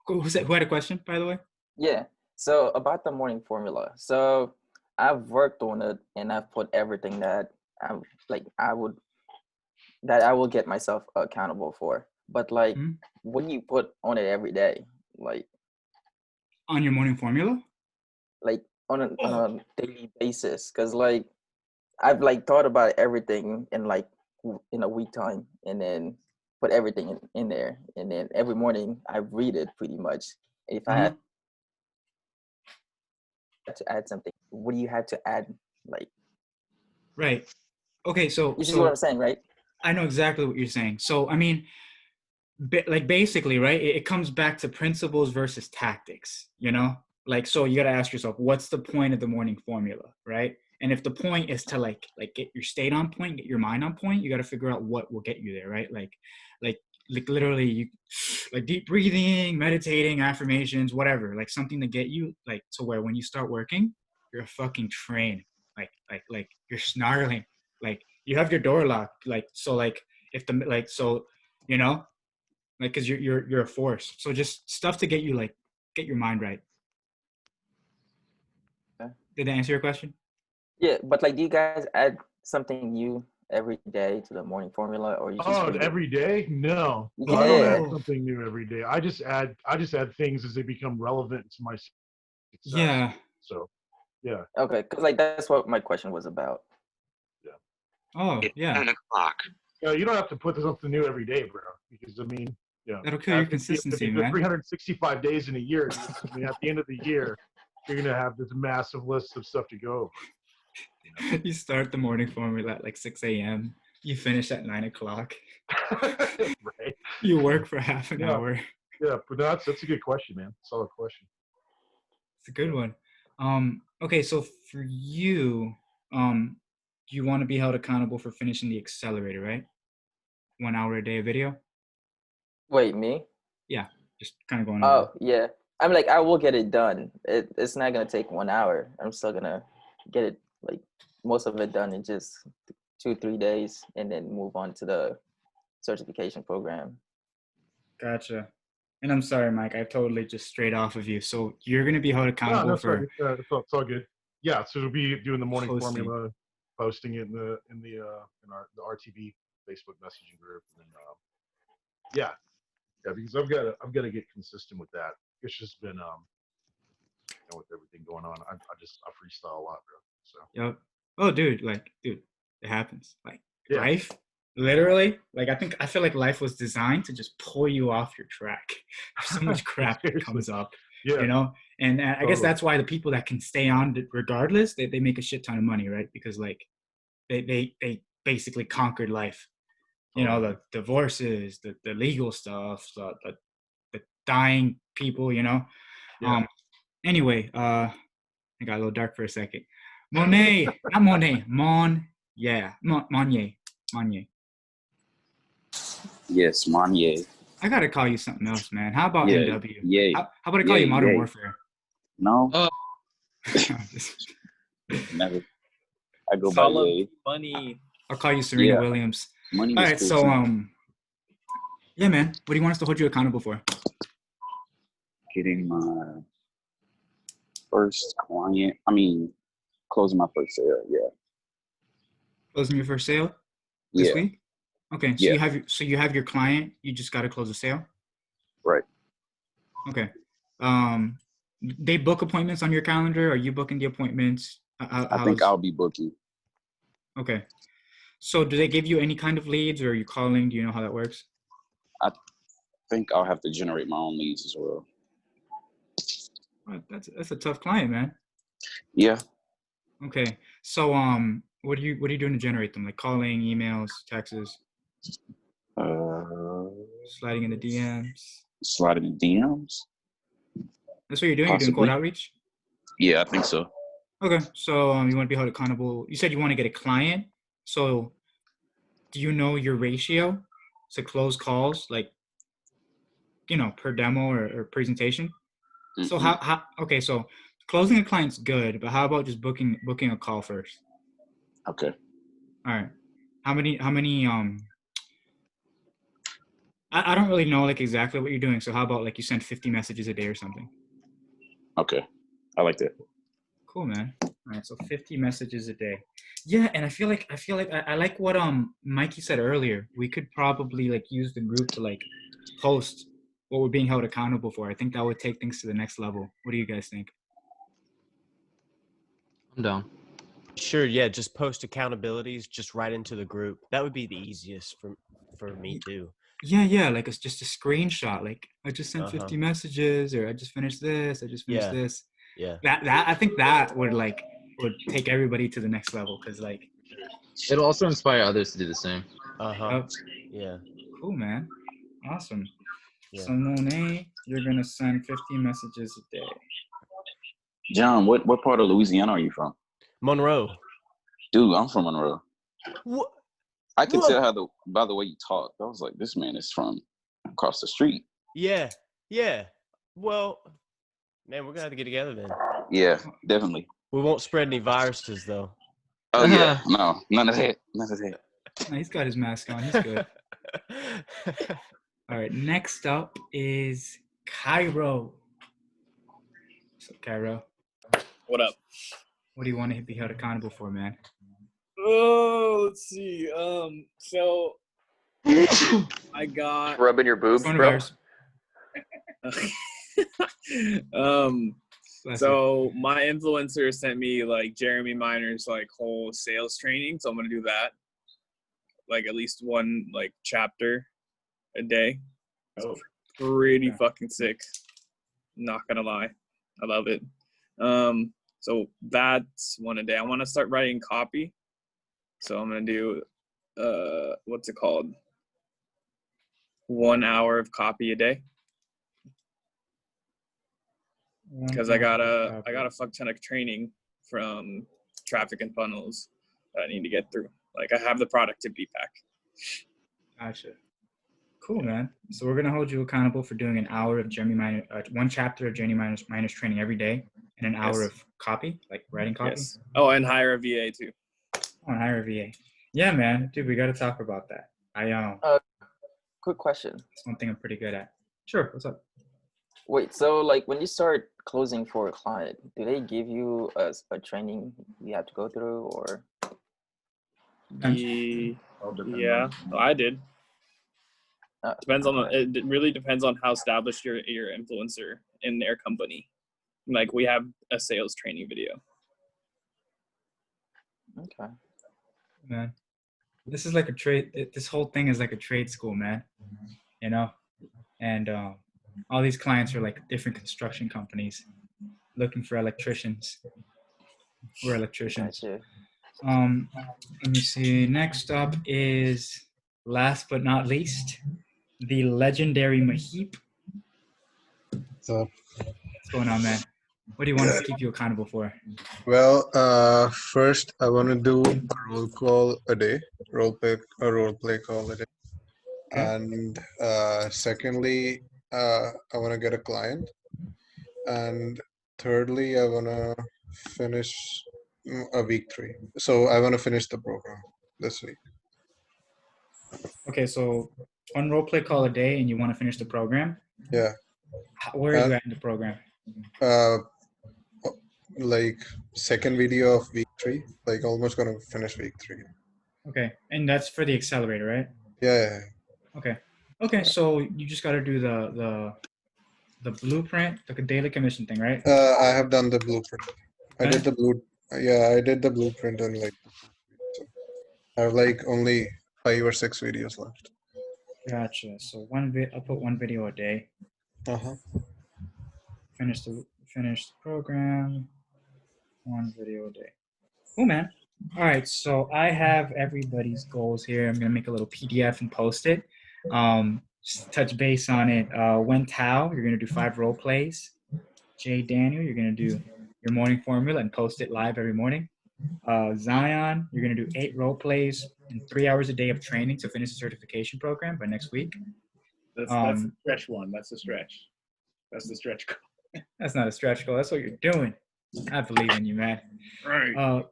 Who had a question, by the way? Yeah. So about the morning formula. So I've worked on it and I've put everything that I will get myself accountable for. But like, what do you put on it every day? Like on your morning formula? Like on a daily basis? Because like I've like thought about everything in a week time and then put everything in there. And then every morning I read it pretty much. If I had to add something, what do you have to add? Like, right. Okay, so you see what I'm saying, right? I know exactly what you're saying. So I mean, like basically, right? It comes back to principles versus tactics. Like, so you got to ask yourself, what's the point of the morning formula, right? And if the point is to like get your state on point, get your mind on point, you got to figure out what will get you there, right? Like literally, you like deep breathing, meditating, affirmations, whatever, like something to get you like to where when you start working, you're a fucking train, like you're snarling, like you have your door locked, like so, like if the like so, like because you're a force. So just stuff to get you like get your mind right. Okay. Did that answer your question? Yeah, but like, do you guys add something new every day to the morning formula, or you just read it? Every day? No. Yeah. I don't add something new every day. I just add things as they become relevant to my success. Yeah. So, yeah. Okay, because like that's what my question was about. Yeah. Oh, yeah. 10 o'clock. Yeah, you don't have to put something new every day, bro. Because I mean, that'll kill your consistency, man. 365 days in a year. I mean, at the end of the year, you're gonna have this massive list of stuff to go over. You start the morning formula at like 6 a.m. You finish at 9 o'clock. Right. You work for half an hour. Yeah, but that's a good question, man. Solid question. It's a good one. Okay, so for you, you want to be held accountable for finishing the accelerator, right? 1 hour a day of video? Wait, me? Yeah, just kind of going over. Oh, yeah. I'm like, I will get it done. It's not gonna take 1 hour. I'm still gonna get it, like most of it done in just 2-3 days, and then move on to the certification program. Gotcha. And I'm sorry, Mike, I totally just strayed off of you. So you're gonna be held accountable for. It's all good. Yeah, so we'll be doing the morning formula, posting it in the RTB Facebook messaging group, and then yeah, because I've got to get consistent with that. It's just been with everything going on, I freestyle a lot, bro. So. Yep. Oh, dude, it happens. Like life, literally. Like I feel like life was designed to just pull you off your track. There's so much crap that comes up, And I guess that's why the people that can stay on regardless, they make a shit ton of money, right? Because like they basically conquered life. The divorces, the legal stuff, the dying people, Anyway, I got a little dark for a second. Monet, not Monet, Monye. Yes, Monye. I gotta call you something else, man. How about NW? Yay. How about I call you Modern Warfare? No. Never. I go by Yay. Funny. I'll call you Serena Williams. Money All right, cool so yeah, man. What do you want us to hold you accountable for? Getting my first client. Closing my first sale. Yeah. Closing your first sale this week? Okay, so yeah. you have your client. You just got to close a sale. Right. Okay. They book appointments on your calendar? Are you booking the appointments? I think I'll be booking. Okay. So do they give you any kind of leads, or are you calling? Do you know how that works? I think I'll have to generate my own leads as well. Oh, that's a tough client, man. Yeah. Okay. So what are you doing to generate them? Like calling, emails, texts, sliding in the DMs? Sliding in DMs? That's what you're doing? You're doing Possibly. cold outreach? Yeah, I think so. Okay. So you want to be held accountable. You said you want to get a client. So do you know your ratio to close calls, like, per demo or presentation? Mm-hmm. So how okay, so closing a client's good, but how about just booking a call first? Okay. All right. How many I don't really know like exactly what you're doing. So how about like you send 50 messages a day or something? Okay. I like that. Cool, man. All right, so 50 messages a day. Yeah, and I feel like I like what Mikey said earlier. We could probably like use the group to like post what we're being held accountable for. I think that would take things to the next level. What do you guys think? I'm down. Sure, yeah, just post accountabilities just right into the group. That would be the easiest for me too. Yeah, like it's just a screenshot. Like I just sent 50 messages, or I just finished this, I just finished this. Yeah. That I think that would take everybody to the next level, because like It'll also inspire others to do the same. Yeah. Cool, man. Awesome. Yeah. So Monet, you're gonna send 50 messages a day. John, what part of Louisiana are you from? Monroe. Dude, I'm from Monroe. What? I could tell by the way you talk. I was like, this man is from across the street. Yeah. Well, man, we're gonna have to get together then. Yeah, definitely. We won't spread any viruses though. Oh yeah, no, none of that. No, he's got his mask on. He's good. All right, next up is Cairo. What's up, Cairo? What up? What do you want to be held accountable for, man? Oh, let's see. So I got rubbing your boobs, bro. So my influencer sent me like Jeremy Miner's like whole sales training, so I'm gonna do that, like at least one like chapter a day. Oh, pretty fucking sick. Not gonna lie, I love it. So that's one a day. I want to start writing copy, so I'm gonna do what's it called? 1 hour of copy a day. Because I got a fuck ton of training from traffic and funnels that I need to get through. Like I have the productivity pack. Gotcha. Cool, man. So we're gonna hold you accountable for doing an hour of Jeremy Miner, one chapter of Jeremy Miner's training every day, and an hour of copy, like writing copy. Yes. Oh, and hire a VA too. Oh, and hire a VA. Yeah, man, dude, we got to talk about that. Quick question. It's one thing I'm pretty good at. Sure. What's up? Wait, so like when you start closing for a client, do they give you a training you have to go through, or? Yeah, I did. Depends on it really depends on how established your influencer in their company. Like we have a sales training video. Okay. Man, this is like a trade. This whole thing is like a trade school, man. And all these clients are like different construction companies looking for electricians. We're electricians. Gotcha. Let me see. Next up is, last but not least, the legendary Mahip. So, what's going on, man? What do you want us to keep you accountable for? Well, first I want to do a role call a day, role play call a day. Okay. And secondly, I want to get a client. And thirdly, I want to finish a week 3. So I want to finish the program this week. Okay, so one role play call a day, and you want to finish the program? Yeah. Where are you at in the program? Like second video of week 3, like almost gonna finish week 3. Okay, and that's for the accelerator, right? Yeah. Okay, so you just got to do the blueprint, the daily commission thing, right? I have done the blueprint. I did the I did the blueprint in like, so I have like only 5 or 6 videos left. Gotcha. So I'll put one video a day. Uh-huh. Finish the program. One video a day. Cool, man. All right. So I have everybody's goals here. I'm gonna make a little PDF and post it. Just touch base on it. Wen Tao, you're gonna do 5 role plays. Jay Daniel, you're gonna do your morning formula and post it live every morning. Zion, you're gonna do 8 role plays and 3 hours a day of training to finish the certification program by next week. That's the stretch one. That's the stretch. That's the stretch goal. That's not a stretch goal. That's what you're doing. I believe in you, man. Right.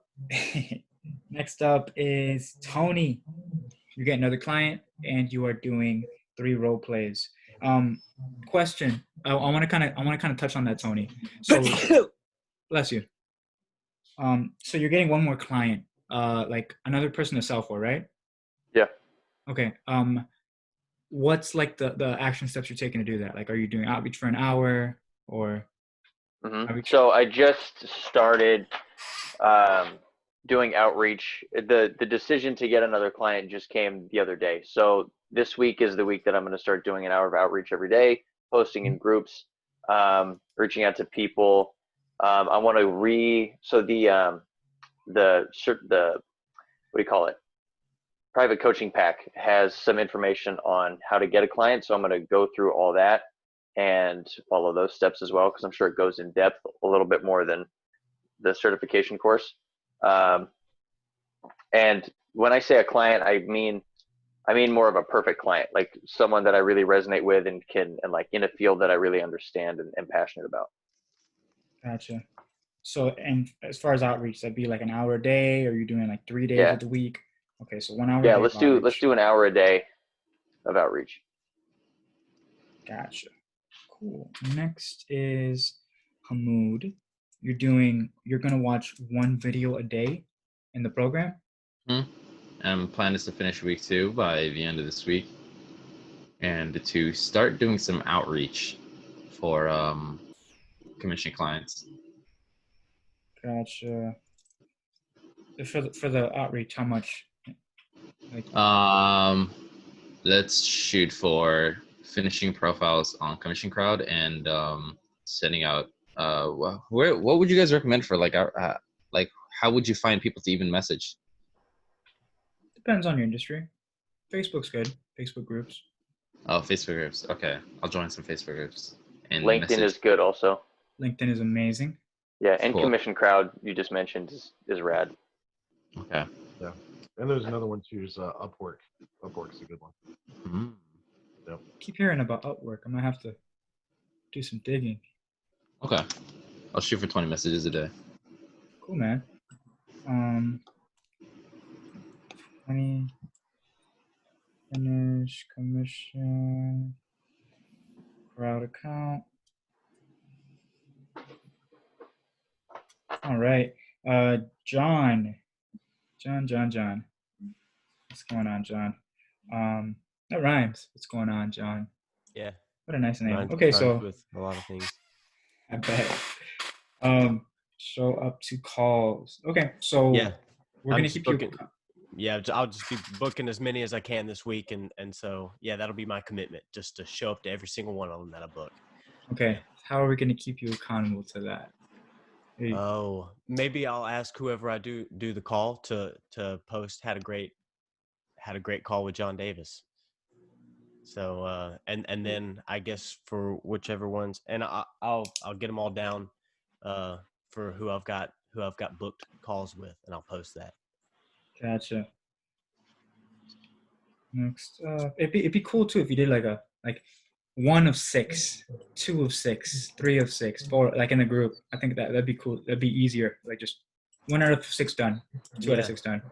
Next up is Tony. You get another client, and you are doing 3 role plays. Question. I want to kind of touch on that, Tony. So, bless you. So you're getting one more client, like another person to sell for, right? Yeah. Okay. What's like the action steps you're taking to do that? Like, are you doing outreach for an hour or? So I just started doing outreach. The decision to get another client just came the other day. So this week is the week that I'm going to start doing an hour of outreach every day, posting in groups, reaching out to people. I want to so the what do you call it? Private coaching pack has some information on how to get a client. So I'm going to go through all that and follow those steps as well, because I'm sure it goes in depth a little bit more than the certification course. And when I say a client, I mean more of a perfect client, like someone that I really resonate with and like in a field that I really understand and passionate about. Gotcha. So, and as far as outreach, that'd be like an hour a day, or you're doing like 3 days of the week? Okay, so 1 hour. Yeah, a day let's do an hour a day of outreach. Gotcha. Cool. Next is Hamoud. You're gonna watch 1 video a day in the program? Plan is to finish week 2 by the end of this week, and to start doing some outreach for commission clients. Gotcha. For the outreach, how much? Let's shoot for finishing profiles on Commission Crowd and sending out. What would you guys recommend for like how would you find people to even message? Depends on your industry. Facebook's good. Facebook groups. Oh, Facebook groups. Okay, I'll join some Facebook groups. And LinkedIn is good also. LinkedIn is amazing. Yeah, and cool. Commission Crowd you just mentioned is rad. Okay. Yeah, and there's another one too. Is Upwork. Upwork's a good one. Mm-hmm. Yep. Keep hearing about Upwork. I'm gonna have to do some digging. Okay, I'll shoot for 20 messages a day. Cool, man. 20 finish commission crowd account. All right, John. What's going on, John? That rhymes. What's going on, John? Yeah. What a nice name. Rhymes So with a lot of things. I bet. Show up to calls. Okay, so yeah, we're gonna keep booking. Yeah, I'll just be booking as many as I can this week, and so yeah, that'll be my commitment, just to show up to every single one of them that I book. Okay, yeah. How are we gonna keep you accountable to that? Oh, maybe I'll ask whoever I do the call to post had a great call with John Davis. So and then I guess for whichever ones, and I'll get them all down for who I've got booked calls with, and I'll post that. Gotcha. Next, it'd be cool too if you did like 1 of 6, 2 of 6, 3 of 6, 4, like in a group. I think that'd be cool. That'd be easier. Like just 1 out of 6 done, 2 out of 6 done.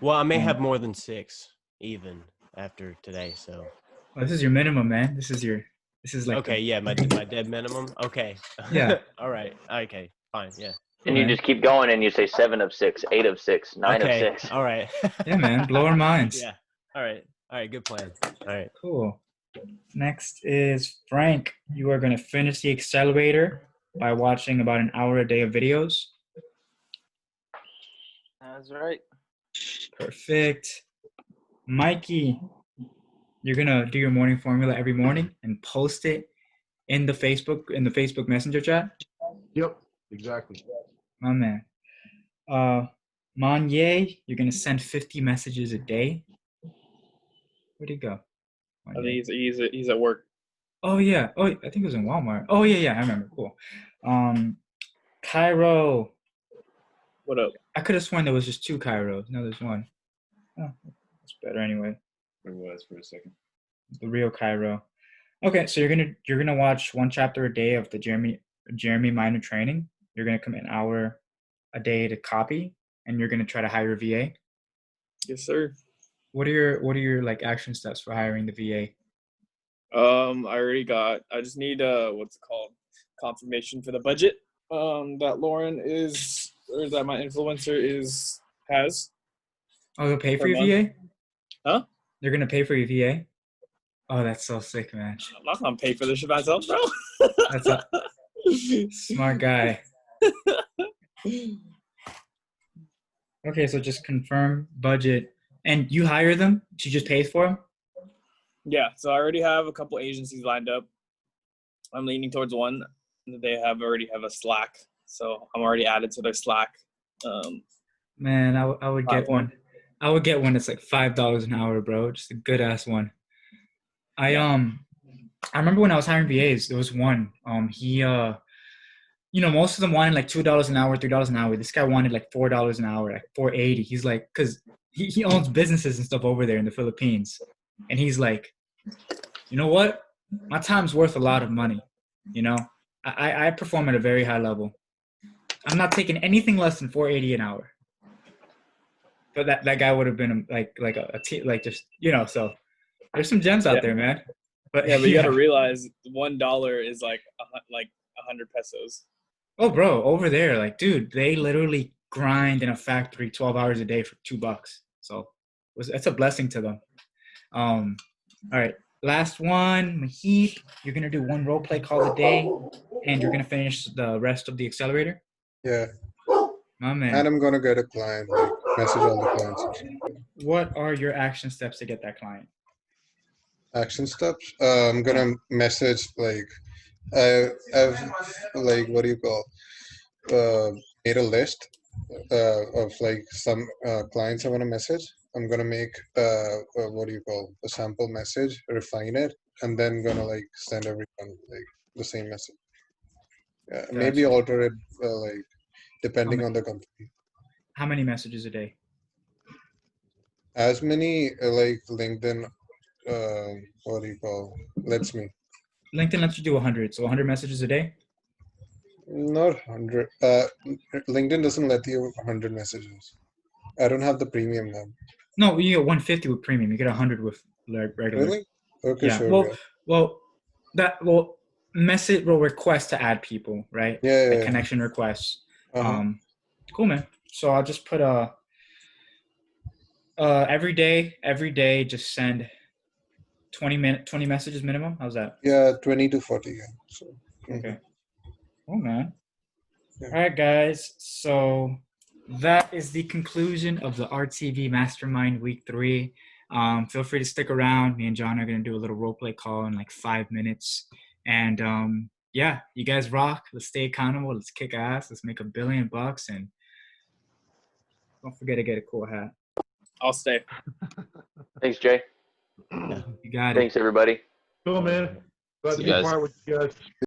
Well, I may have more than 6 even after today. So. Oh, this is your minimum, man. This is like. Okay, yeah, my dead minimum. Okay. Yeah. All right. Okay. Fine. Yeah. And you just keep going, and you say 7 of 6, 8 of 6, 9 of 6. All right. Yeah, man. Blow our minds. Yeah. All right. Good plan. All right. Cool. Next is Frank. You are going to finish the accelerator by watching about an hour a day of videos. That's right. Perfect. Mikey, you're going to do your morning formula every morning and post it in the Facebook Messenger chat. Yep, exactly. My man. Manye, you're going to send 50 messages a day. Where'd he go? I think he's at work. Oh, yeah. Oh, I think it was in Walmart. Oh, yeah, I remember. Cool. Cairo. What up? I could have sworn there was just 2 Cairos. No, there's 1. Oh, that's better anyway. It was for a second. The real Cairo. Okay, so you're gonna watch 1 chapter a day of the Jeremy Minor training. You're gonna commit an hour a day to copy, and you're gonna try to hire a VA. Yes, sir. What are your like action steps for hiring the VA? I just need what's it called? Confirmation for the budget. That Lauren is, or that my influencer has. Oh, they'll pay for Per your month. VA? Huh? They're gonna pay for your VA? Oh, that's so sick, man. I'm not gonna pay for this shit myself, bro. That's a smart guy. Okay, so just confirm budget, and you hire them. She just pays for them. Yeah, so I already have a couple agencies lined up. I'm leaning towards one. They already have a Slack, so I'm already added to their Slack. Man, I would get platform. one. I would get one that's like $5 an hour, bro. Just a good ass one. I remember when I was hiring VAs, there was one. He most of them wanted like $2 an hour, $3 an hour. This guy wanted like $4 an hour, like $4.80. He's like, because he owns businesses and stuff over there in the Philippines, and he's like, you know what? My time's worth a lot of money. You know, I perform at a very high level. I'm not taking anything less than $4.80 an hour. But that guy would have been like just so there's some gems out there, man. But yeah, but you gotta realize $1 is like 100 pesos. Oh, bro, over there, like, dude, they literally grind in a factory 12 hours a day for $2. So that's a blessing to them. All right, last one, Mahit. You're gonna do 1 role play call a day, and you're gonna finish the rest of the accelerator. Yeah. My man. And I'm gonna get a client, like message all the clients. What are your action steps to get that client? Action steps? I'm gonna message like I've like what do you call? Made a list of like some clients I want to message. I'm gonna make what do you call a sample message, refine it, and then gonna like send everyone like the same message. Yeah, Gotcha. maybe alter it like depending on the company. How many messages a day? As many like LinkedIn. What do you call? Lets me. LinkedIn lets you do 100. So 100 messages a day. Not 100. LinkedIn doesn't let you 100 messages. I don't have the premium now. No, you get 150 with premium. You get 100 with regular. Really? Okay, yeah. sure. Message will request to add people, right? Yeah. Like connection requests. Uh-huh. Cool, man. So I'll just put every day, just send 20 messages minimum. How's that? Yeah, 20 to 40. Yeah. So, okay. Oh man. Yeah. All right, guys. So that is the conclusion of the Rtb Mastermind Week 3. Feel free to stick around. Me and John are gonna do a little role play call in like 5 minutes. And yeah, you guys rock. Let's stay accountable. Let's kick ass. Let's make $1 billion, and don't forget to get a cool hat. I'll stay. Thanks, Jay. You got it. Thanks, everybody. Cool, man. Glad to be part with you guys.